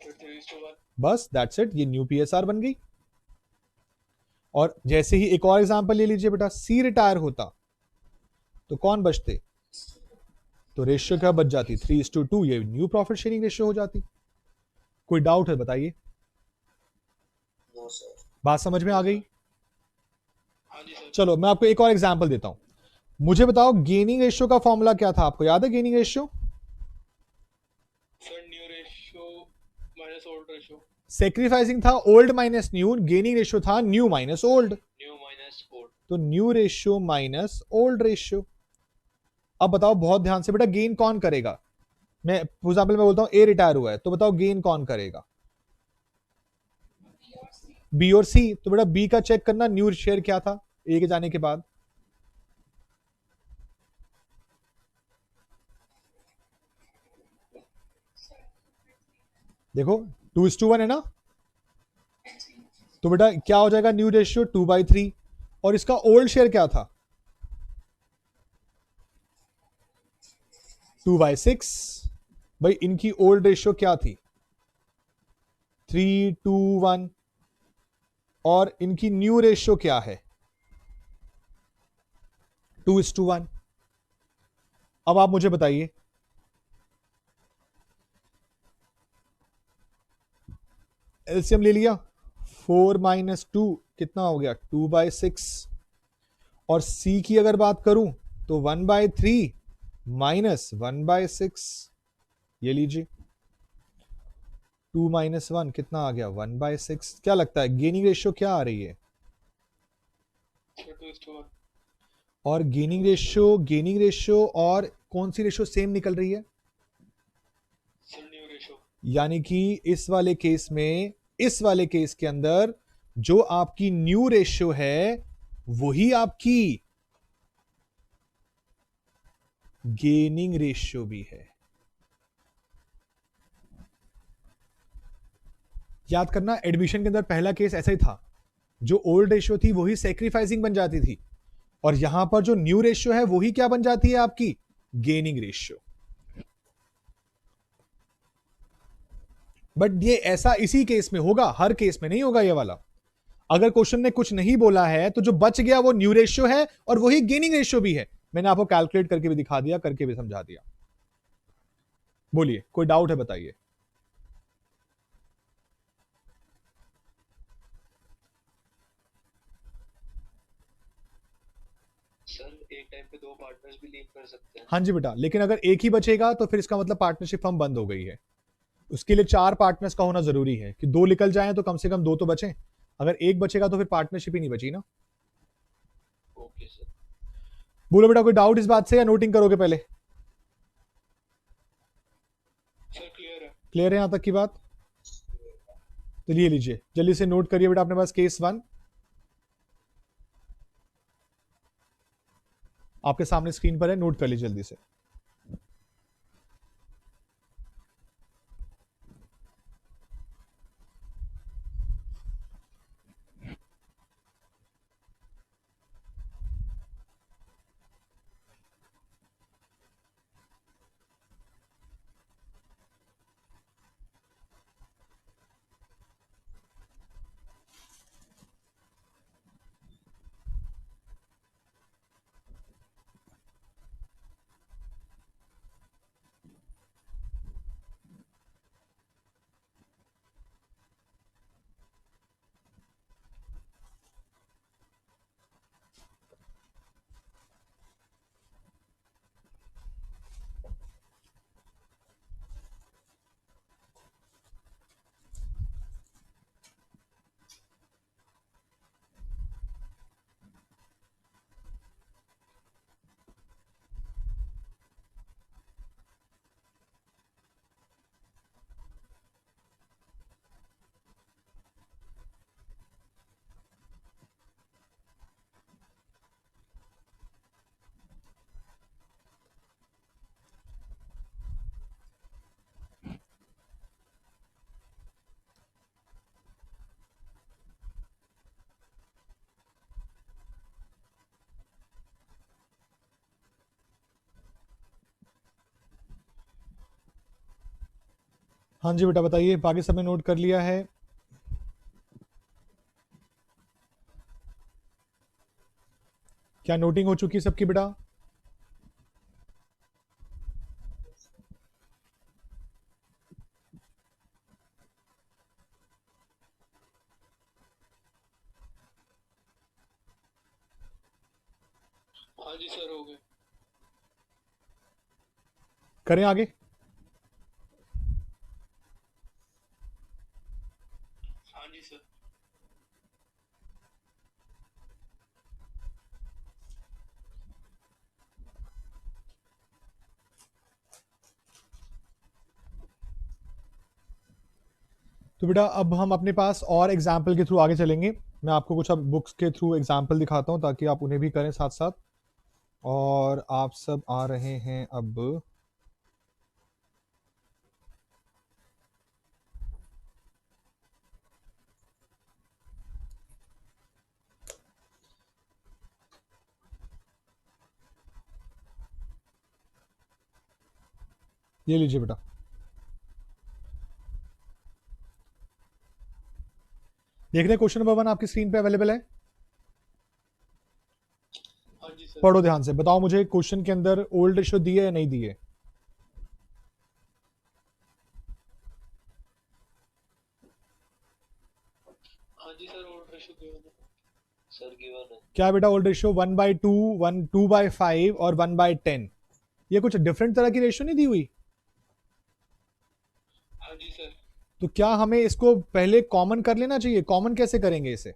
3:1। बस दैट्स इट, ये न्यू पीएसआर बन गई। और जैसे ही एक और एग्जांपल ले लीजिए बेटा, सी रिटायर होता तो कौन बचते? तो रेशियो क्या बच जाती? 3:2, ये न्यू प्रॉफिट शेयरिंग रेशियो हो जाती। कोई डाउट है बताइए? No sir. बात समझ में आ गई? हाँ जी सर। चलो मैं आपको एक और एग्जांपल देता हूं। मुझे बताओ गेनिंग रेशियो का फॉर्मूला क्या था? आपको याद है gaining ratio? Sir new ratio minus old ratio. Sacrificing था old minus new, gaining ratio था new minus old. New minus old. तो new ratio minus old ratio. अब बताओ बहुत ध्यान से बेटा, गेन कौन करेगा? मैं फॉर एग्जांपल मैं बोलता हूं ए रिटायर हुआ है, तो बताओ गेन कौन करेगा? बी और सी। तो बेटा बी का चेक करना, न्यू शेयर क्या था ए के जाने के बाद? देखो 2:1 है ना। तो बेटा क्या हो जाएगा न्यू रेशियो? 2/3। और इसका ओल्ड शेयर क्या था? 2/6। भाई इनकी ओल्ड रेशियो क्या थी? 3:1। और इनकी न्यू रेशियो क्या है? 2:1। अब आप मुझे बताइए, एलसीएम ले लिया, 4 - 2 कितना हो गया? 2/6। और सी की अगर बात करूं तो 1/3 माइनस 1/6। ये लीजिए 2 - 1 कितना आ गया? 1/6। क्या लगता है गेनिंग रेशियो क्या आ रही है? सर 2:1। और गेनिंग रेशियो और कौन सी रेशियो सेम निकल रही है? Sir new ratio. यानी कि इस वाले केस के अंदर जो आपकी न्यू रेशियो है वही आपकी गेनिंग रेशियो भी है। याद करना एडमिशन के अंदर पहला केस ऐसा ही था, जो ओल्ड रेशियो थी वही सेक्रीफाइसिंग बन जाती थी, और यहां पर जो न्यू रेशियो है वही क्या बन जाती है? आपकी गेनिंग रेशियो। बट ये ऐसा इसी केस में होगा, हर केस में नहीं होगा ये वाला। अगर क्वेश्चन ने कुछ नहीं बोला है तो जो बच गया वो न्यू रेशियो है और वही गेनिंग रेशियो भी है। मैंने आपको कैलकुलेट करके भी दिखा दिया, करके भी समझा दिया। बोलिए कोई डाउट है बताइए? सर एक टाइम पे 2 पार्टनर्स भी लीव कर सकते हैं। हाँ जी बेटा, लेकिन अगर एक ही बचेगा तो फिर इसका मतलब पार्टनरशिप फर्म बंद हो गई है। उसके लिए 4 पार्टनर्स का होना जरूरी है कि 2 निकल जाएं तो कम से कम 2 तो बचें। अगर एक बचेगा तो फिर पार्टनरशिप ही नहीं बची ना। बोलो बेटा, कोई डाउट इस बात से या नोटिंग करोगे पहले? सर क्लियर है। क्लियर है यहां तक की बात? चलिए लीजिए, जल्दी से नोट करिए बेटा अपने पास केस 1 आपके सामने स्क्रीन पर है, नोट कर लीजिए जल्दी से। हाँ जी बेटा बताइए, बाकी सबने नोट कर लिया है? क्या नोटिंग हो चुकी है सबकी बेटा? हाँ जी सर, हो गए। करें आगे? हाँ जी सर। तो बेटा अब हम अपने पास और एग्जाम्पल के थ्रू आगे चलेंगे। मैं आपको कुछ अब बुक्स के थ्रू एग्जाम्पल दिखाता हूँ ताकि आप उन्हें भी करें साथ साथ। और आप सब आ रहे हैं अब ये लीजिए बेटा, देख रहे हैं क्वेश्चन नंबर 1 आपकी स्क्रीन पे अवेलेबल है। हाँ जी सर। पढ़ो ध्यान से, बताओ मुझे क्वेश्चन के अंदर ओल्ड रेशियो दिए या नहीं दिए? हाँ जी सर, ओल्ड रेशियो गिवन है। सर गिवन है। क्या बेटा ओल्ड रेशियो 1/2, 2/5 और 1/10, ये कुछ डिफरेंट तरह की रेशियो नहीं दी हुई? हाँ जी सर। तो क्या हमें इसको पहले कॉमन कर लेना चाहिए? कॉमन कैसे करेंगे इसे?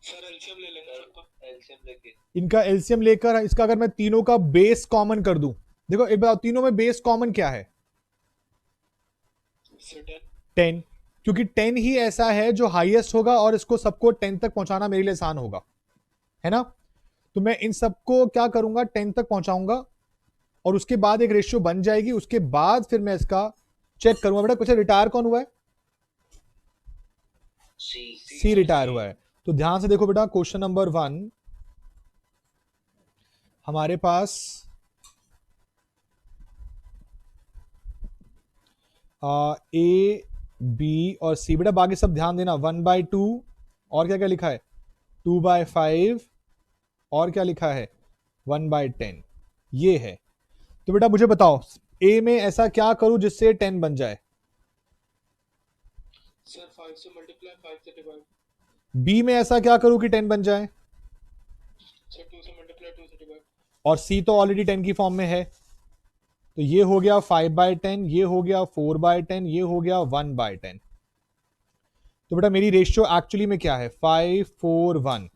सर एलसीएम ले लेंगे सबका। एलसीएम लेके। इनका एलसीएम लेकर इसका अगर मैं तीनों का बेस कॉमन कर दूं, देखो एक बताओ तीनों में बेस कॉमन क्या है? सर 10। 10, क्योंकि 10 ही ऐसा है जो हाईएस्ट होगा और इसको सबको 10 तक पहुंचाना मेरे लिए आसान होगा, है ना? तो मैं इन सबको क्या करूंगा, 10 तक पहुंचाऊंगा और उसके बाद एक रेशियो बन जाएगी। उसके बाद फिर मैं इसका चेक करूंगा। बेटा कुछ रिटायर कौन हुआ है? सी रिटायर हुआ है। तो ध्यान से देखो बेटा, क्वेश्चन नंबर 1 हमारे पास ए बी और सी। बेटा बाकी सब ध्यान देना, 1/2 और क्या क्या लिखा है, 2/5 और क्या लिखा है, 1/10, ये है। तो बेटा मुझे बताओ ए में ऐसा क्या करूं जिससे 10 बन जाए? सर 5 से मल्टीप्लाई, 5 से डिवाइड। बी में ऐसा क्या करूं कि 10 बन जाए? सर 2 से मल्टीप्लाई, 2 से डिवाइड। और सी तो ऑलरेडी 10 की फॉर्म में है, तो ये हो गया 5/10, ये हो गया 4/10, ये हो गया 1/10। तो बेटा मेरी रेशियो एक्चुअली में क्या है, 5, 4, 1।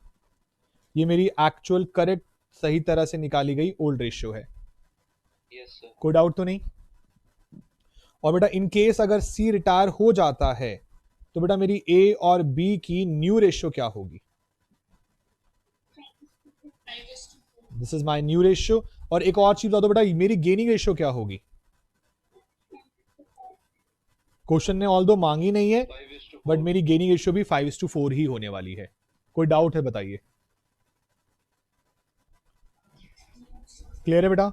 ये मेरी एक्चुअल करेक्ट सही तरह से निकाली गई ओल्ड रेशियो है। Yes sir. कोई डाउट तो नहीं? और बेटा इन केस अगर सी रिटायर हो जाता है तो बेटा मेरी ए और बी की न्यू रेशियो क्या होगी? This is my new ratio. और एक और चीज बता दो बेटा, मेरी गेनिंग रेशियो क्या होगी? क्वेश्चन ने ऑल दो मांगी नहीं है, 5:4। बट मेरी गेनिंग रेशियो भी 5:4 ही होने वाली है। कोई डाउट है बताइए? क्लियर है बेटा?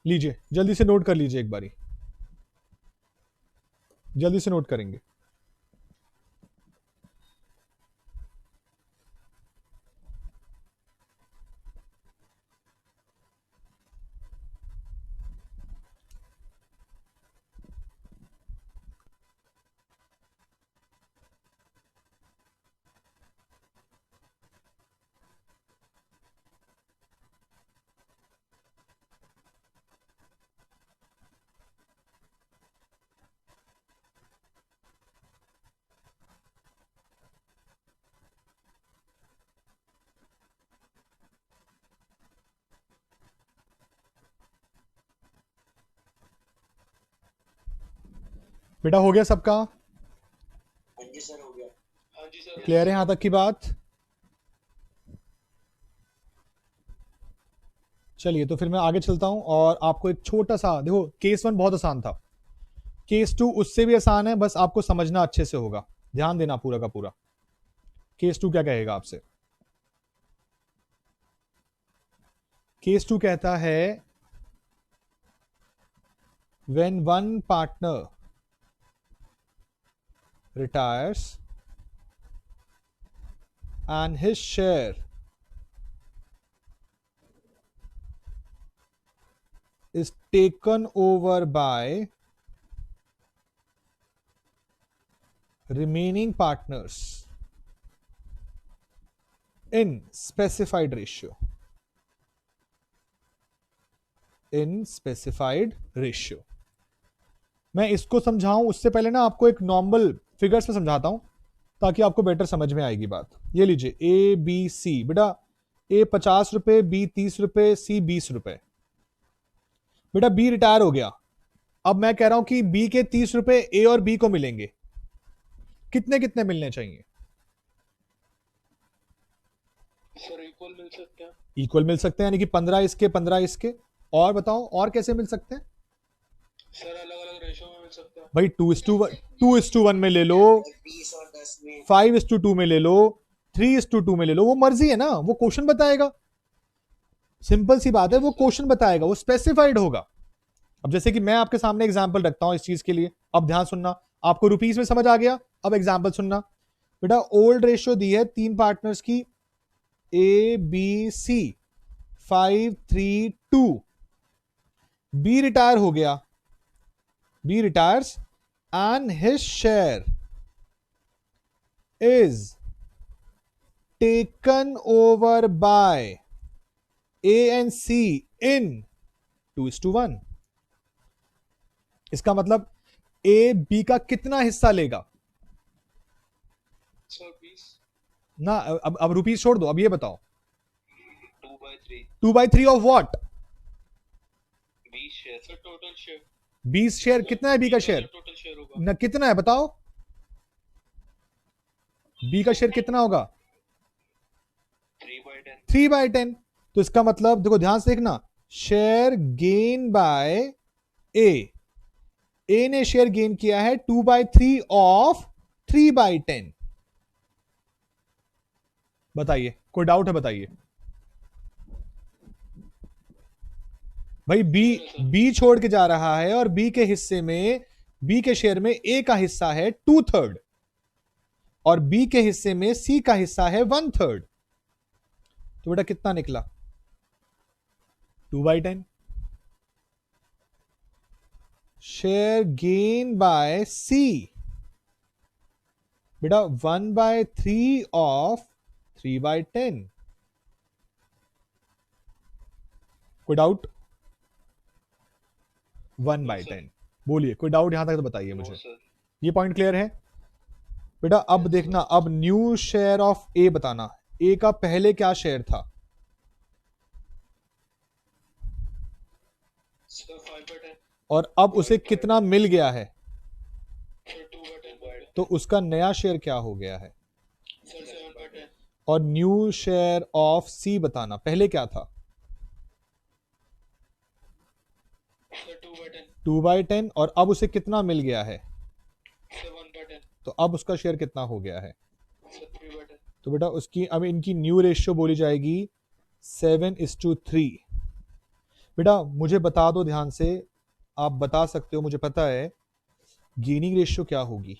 लीजिए जल्दी से नोट कर लीजिए, एक बारी जल्दी से नोट करेंगे। बेटा हो गया सबका? हाँ जी सर, हो गया। हाँ जी सर। क्लियर है यहां तक की बात? चलिए तो फिर मैं आगे चलता हूं और आपको एक छोटा सा, देखो केस 1 बहुत आसान था, केस 2 उससे भी आसान है, बस आपको समझना अच्छे से होगा, ध्यान देना पूरा का पूरा। केस 2 क्या कहेगा आपसे? केस 2 कहता है when one partner retires and his share is taken over by remaining partners in specified ratio. In specified ratio. मैं इसको समझाऊं उससे पहले ना आपको एक नॉर्मल फिगर्स में समझाता हूं ताकि आपको बेटर समझ में आएगी बात। ये लीजिए ए बी सी, बेटा ए 50 रुपए, बी 30 रुपए, सी 20 रुपए। बेटा बी रिटायर हो गया, अब मैं कह रहा हूं कि बी के 30 रुपए ए और बी को मिलेंगे, कितने कितने मिलने चाहिए? सर इक्वल मिल सकते हैं। इक्वल मिल सकते हैं, यानी कि 15 इसके 15 इसके। और बताओ और कैसे मिल सकते हैं? सर अलग अलग रेशो में मिल सकते हैं। भाई 2:1 में ले लो, 20 और 10 में। 5:2 में ले लो, 3:2 में ले लो, वो मर्जी है ना, वो क्वेश्चन बताएगा। सिंपल सी बात है, वो क्वेश्चन बताएगा, वो स्पेसिफाइड होगा। अब जैसे कि मैं आपके सामने एग्जांपल रखता हूं इस चीज के लिए, अब ध्यान सुनना, आपको रुपीस में समझ आ गया, अब एग्जांपल सुनना। बेटा ओल्ड रेशियो दी है तीन पार्टनर्स की, A B C, 5:3:2। B retire हो गया, B retires and his share is taken over by A and C in 2:1। इसका मतलब A B का कितना हिस्सा लेगा? सर 20। ना अब रुपीस छोड़ दो, अब ये बताओ 2/3। 2/3 of what? 20 share. Sir total share. 20 share कितना है बी का शेयर? टोटल शेयर होगा ना कितना है बताओ, बी का शेयर कितना होगा? 3/10। 3/10। तो इसका मतलब देखो ध्यान से देखना, शेयर गेन बाय ए ने शेयर गेन किया है 2/3 ऑफ 3/10। बताइए कोई डाउट है बताइए? भाई बी छोड़ के जा रहा है और बी के हिस्से में, बी के शेयर में ए का हिस्सा है 2/3 और बी के हिस्से में सी का हिस्सा है 1/3। तो बेटा कितना निकला? 2/10। शेयर गेन बाय सी, बेटा 1/3 ऑफ 3/10। कोई डाउट? 1/10। बोलिए कोई डाउट यहां तक तो बताइए मुझे। ये पॉइंट क्लियर है? बेटा अब देखना, अब न्यू शेयर ऑफ ए बताना, ए का पहले क्या शेयर था? सर 5/10। और अब उसे कितना मिल गया है? सर 2/10। तो उसका नया शेयर क्या हो गया है? सर 7/10। और न्यू शेयर ऑफ सी बताना, पहले क्या था? सर 2/10। 2/10, और अब उसे कितना मिल गया है? सर 1/10। तो अब उसका शेयर कितना हो गया है? सर 3/10। तो बेटा उसकी अब इनकी न्यू रेशियो बोली जाएगी 7:3। बेटा मुझे बता दो ध्यान से, आप बता सकते हो, मुझे पता है गेनिंग रेशियो क्या होगी?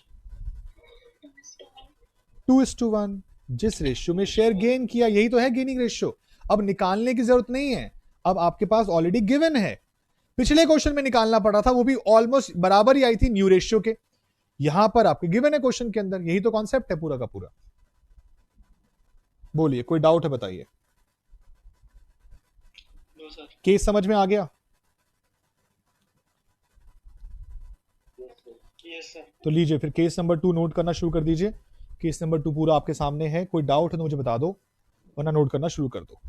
2:1। जिस रेशियो में शेयर गेन किया यही तो है गेनिंग रेशियो। अब निकालने की जरूरत नहीं है, अब आपके पास ऑलरेडी गिवन है। पिछले क्वेश्चन में निकालना पड़ा था, वो भी ऑलमोस्ट बराबर ही आई थी न्यू रेशियो के। यहां पर आपके गिवन है क्वेश्चन के अंदर, यही तो कॉन्सेप्ट है पूरा का पूरा। बोलिए, कोई डाउट है बताइए। No sir. केस समझ में आ गया? Yes sir. तो लीजिए फिर केस नंबर 2 नोट करना शुरू कर दीजिए। केस नंबर 2 पूरा आपके सामने है, कोई डाउट है तो मुझे बता दो, वरना नोट करना शुरू कर दो।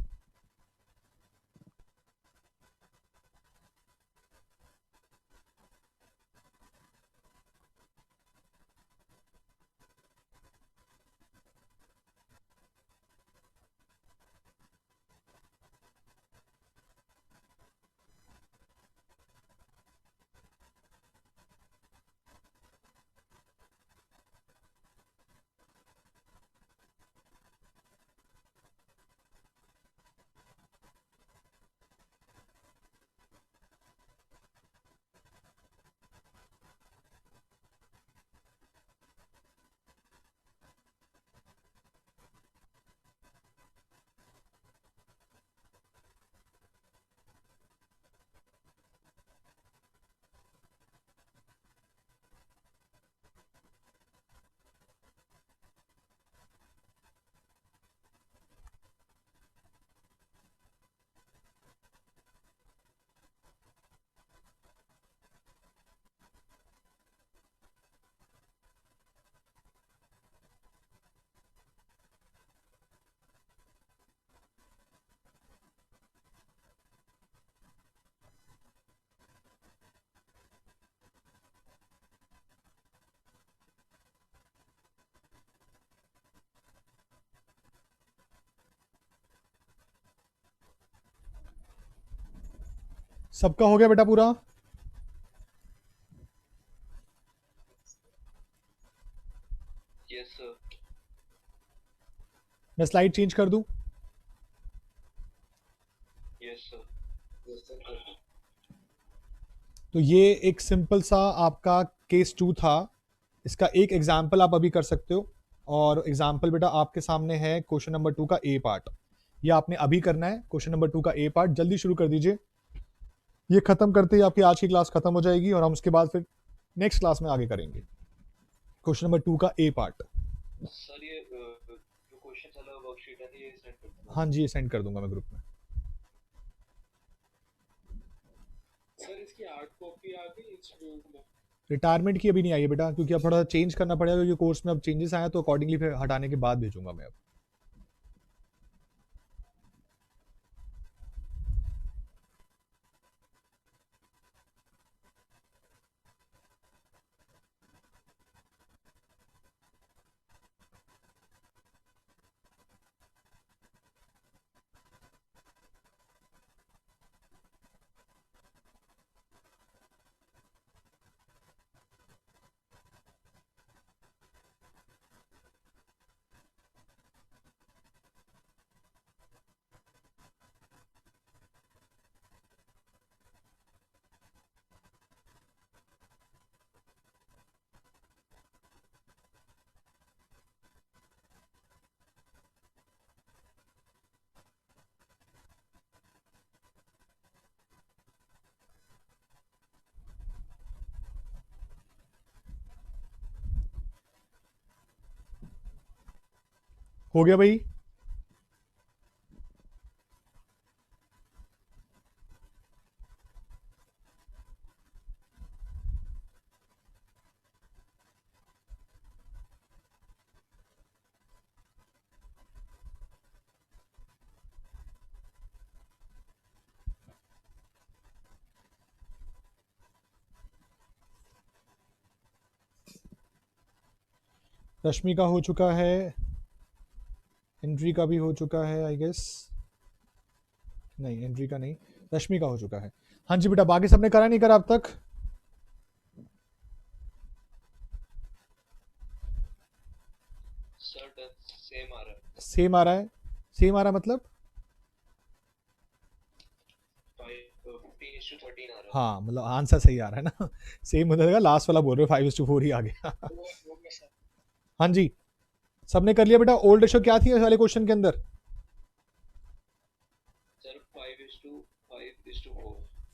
सबका हो गया बेटा पूरा? Yes sir. मैं स्लाइड चेंज कर दूं? Yes sir. Yes sir. तो ये एक सिंपल सा आपका केस 2 था। इसका एक एग्जाम्पल आप अभी कर सकते हो, और एग्जाम्पल बेटा आपके सामने है क्वेश्चन नंबर 2 का ए पार्ट। ये आपने अभी करना है, क्वेश्चन नंबर 2 का ए पार्ट जल्दी शुरू कर दीजिए। ये खत्म करते ही आपकी आज की क्लास खत्म हो जाएगी, और हम उसके बाद फिर नेक्स्ट क्लास में आगे करेंगे। क्वेश्चन नंबर 2 का ए पार्ट। सर ये जो क्वेश्चन चला वर्कशीट है ये सेंड कर दो। हाँ जी, ये सेंड कर दूंगा मैं ग्रुप में। सर इसकी हार्ड कॉपी आ गई इंस्टीट्यूट में? रिटायरमेंट की अभी नहीं आई है बेटा, क्योंकि अब थोड़ा चेंज करना पड़ेगा, क्योंकि कोर्स में अब चेंजेस आए, तो अकॉर्डिंगली फिर हटाने के बाद भेजूंगा मैं अब। हो गया भाई? रश्मि का हो चुका है, एंट्री का भी हो चुका है आई गेस, नहीं एंट्री का नहीं, रश्मि का हो चुका है। हाँ जी बेटा, बाकी सबने करा नहीं करा अब तक? सर सेम आ रहा है, सेम आ रहा है, सेम आ रहा है मतलब? 15:13 आ रहा है। हाँ मतलब आंसर सही आ रहा है ना। सेम हो जाएगा, लास्ट वाला बोल रहे हो 5:4 ही आ गया। वो मैं सर हाँ जी, सबने कर लिया बेटा? ओल्ड रेशो क्या थी इस वाले क्वेश्चन के अंदर? सर 5:4।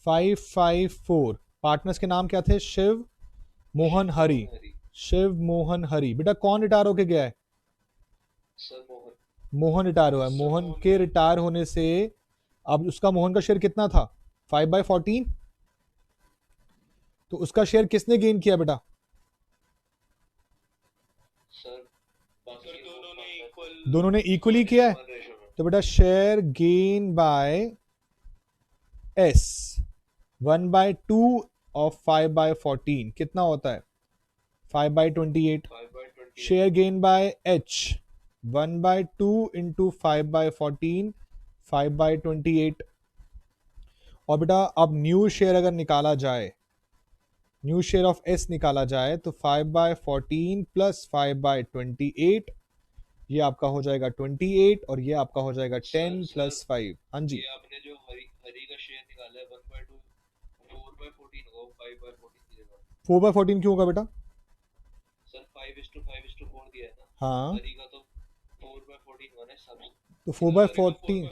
554। पार्टनर्स के नाम क्या थे? शिव, मोहन, हरि। शिव, मोहन, हरि। बेटा कौन रिटायर होके गया है? सर मोहन। मोहन रिटायर हुआ है। सर मोहन मोहन के रिटायर होने से अब उसका, मोहन का शेयर कितना था? 5/14। तो उसका शेयर किसने गेन किया बेटा? सर बाकी दोनों ने इक्वल, दोनों ने इक्वली किया है। रेशो में। तो बेटा share gain by S 1/2 of 5/14 कितना होता है? 5/28। 5/28। Share gain by H 1/2 into 5/14 5/28। और बेटा अब न्यू शेयर अगर निकाला जाए, न्यू शेयर ऑफ एस निकाला जाए तो 5/14 प्लस 5/28, ये आपका हो जाएगा 28 और ये आपका हो जाएगा 10 प्लस 5। हाँ जी, ये आपने जो हरी हरी का शेयर निकाला है 1/2, 4/14 होगा, 5/14 की जगह। 4/14 क्यों होगा बेटा? सर 5:5:4 दिया है ना। हाँ हरी का तो 4/14 बना है सब। तो 4/14,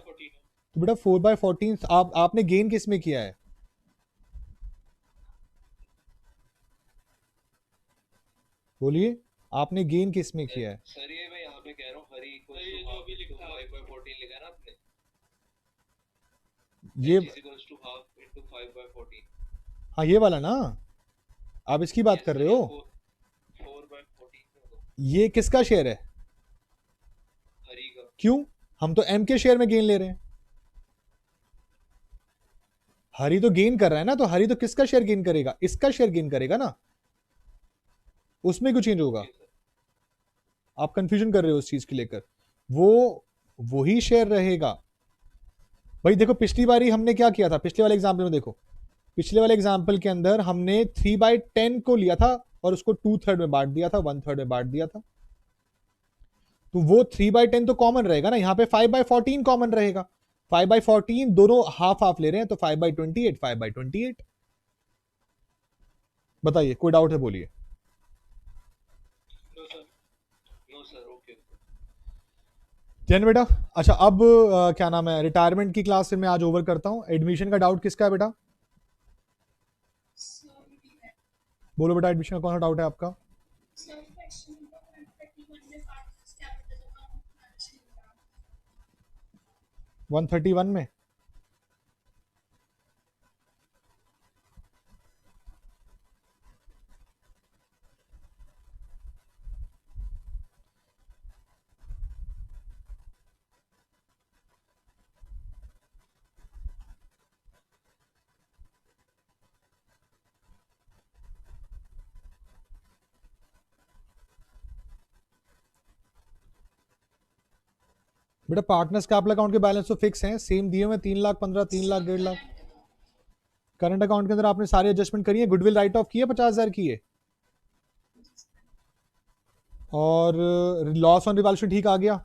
तो बेटा 4/14 आपने गेन किस में किया है? बोलिए, आपने गेन किस में किया है? सर ये मैं यहाँ पे कह रहा हूँ, हरी इक्वल टू हाफ इनटू 5/14 लिखा है ना आपने। ये h equals to half into 5/14। हाँ ये वाला ना, आप इसकी बात कर रहे हो? 4/14 ये किसका शेयर है? हरी का। क्यों? हम तो एम के शेयर में गेन ले रहे हैं। हरी तो गेन कर रहा है ना, तो हरी तो किसका शेयर गेन करेगा? इसका शेयर गेन करेगा ना, उसमें क्यों चेंज होगा? आप कंफ्यूजन कर रहे हो उस चीज के लेकर। वो वही शेयर रहेगा भाई। देखो पिछली बारी हमने क्या किया था, पिछले वाले एग्जाम्पल में देखो, पिछले वाले एग्जाम्पल के अंदर हमने 3/10 को लिया था और उसको 2/3 में बांट दिया था, 1/3 में बांट दिया था। तो वो 3/10 तो कॉमन रहेगा ना, यहाँ पे 5/14 कॉमन रहेगा। 5/14 दोनों हाफ हाफ ले रहे हैं, तो 5/28 5/28। बताइए, कोई डाउट है बोलिए। No sir okay. जैन बेटा, अच्छा अब क्या नाम है, रिटायरमेंट की क्लास मैं आज ओवर करता हूँ। एडमिशन का डाउट किसका है बेटा? बोलो बेटा, एडमिशन का कौन सा डाउट है आपका? 131 में? बेटा पार्टनर्स कैपिटल अकाउंट के बैलेंस तो फिक्स हैं, सेम दिए हुए 3,15,000 3,00,000 1,50,000। करंट अकाउंट के अंदर आपने सारी एडजस्टमेंट करी है, गुडविल राइट ऑफ किए 50,000 की है, और लॉस ऑन रिवॉल्यूशन ठीक आ गया।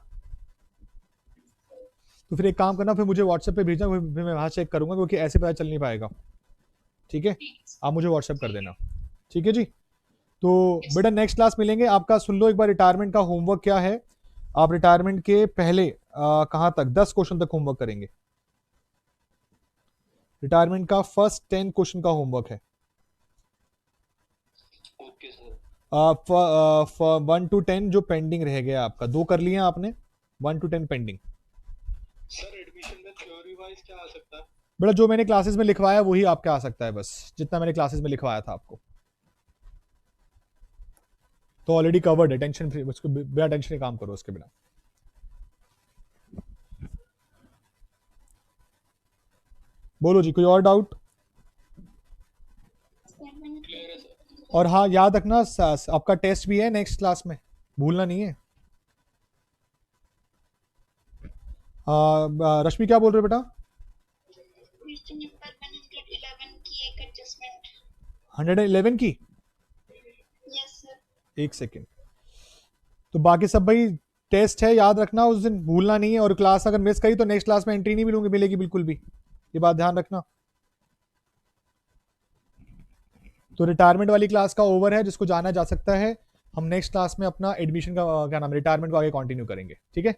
तो फिर एक काम करना, फिर मुझे व्हाट्सएप पे भेजना, फिर मैं वहां चेक करूंगा, क्योंकि ऐसे पता चल नहीं पाएगा। ठीक है, आप मुझे व्हाट्सएप कर देना। ठीक है जी। तो बेटा नेक्स्ट क्लास मिलेंगे। आपका सुन लो एक बार, रिटायरमेंट का होमवर्क क्या है। आप रिटायरमेंट के पहले कहां तक 10 क्वेश्चन तक होमवर्क करेंगे। रिटायरमेंट का फर्स्ट 10 क्वेश्चन का होमवर्क है। Okay sir. 1 to 10 जो पेंडिंग रह गया आपका, 2 कर लिए आपने, 1 to 10 पेंडिंग। सर एडमिशन में थ्योरी वाइज क्या आ सकता है? बेटा जो मैंने क्लासेस में लिखवाया वही आपका आ सकता है, बस जितना मैंने क्लासेस में लिखवाया था आपको, तो ऑलरेडी कवर्ड है। टेंशन फ्री, उसको बिना टेंशन के काम करो उसके बिना। बोलो जी, कोई और डाउट? क्लियर है सर। और हाँ याद रखना, आपका टेस्ट भी है नेक्स्ट क्लास में। भूलना नहीं है। रश्मि क्या बोल रहे हो बेटा? क्वेश्चन नंबर 111 की एक एडजस्टमेंट। 111 की? Yes sir. एक सेकेंड। तो बाकी सब भाई टेस्ट है, याद रखना, उस दिन भूलना नहीं है। और क्लास अगर मिस करी तो नेक्स्ट क्लास में एंट्री नहीं मिलूंगी, मिलेगी बिल्कुल भी, ये बात ध्यान रखना। तो रिटायरमेंट वाली क्लास का ओवर है, जिसको जाना जा सकता है। हम नेक्स्ट क्लास में अपना एडमिशन का क्या नाम, रिटायरमेंट को आगे कंटिन्यू करेंगे, ठीक है।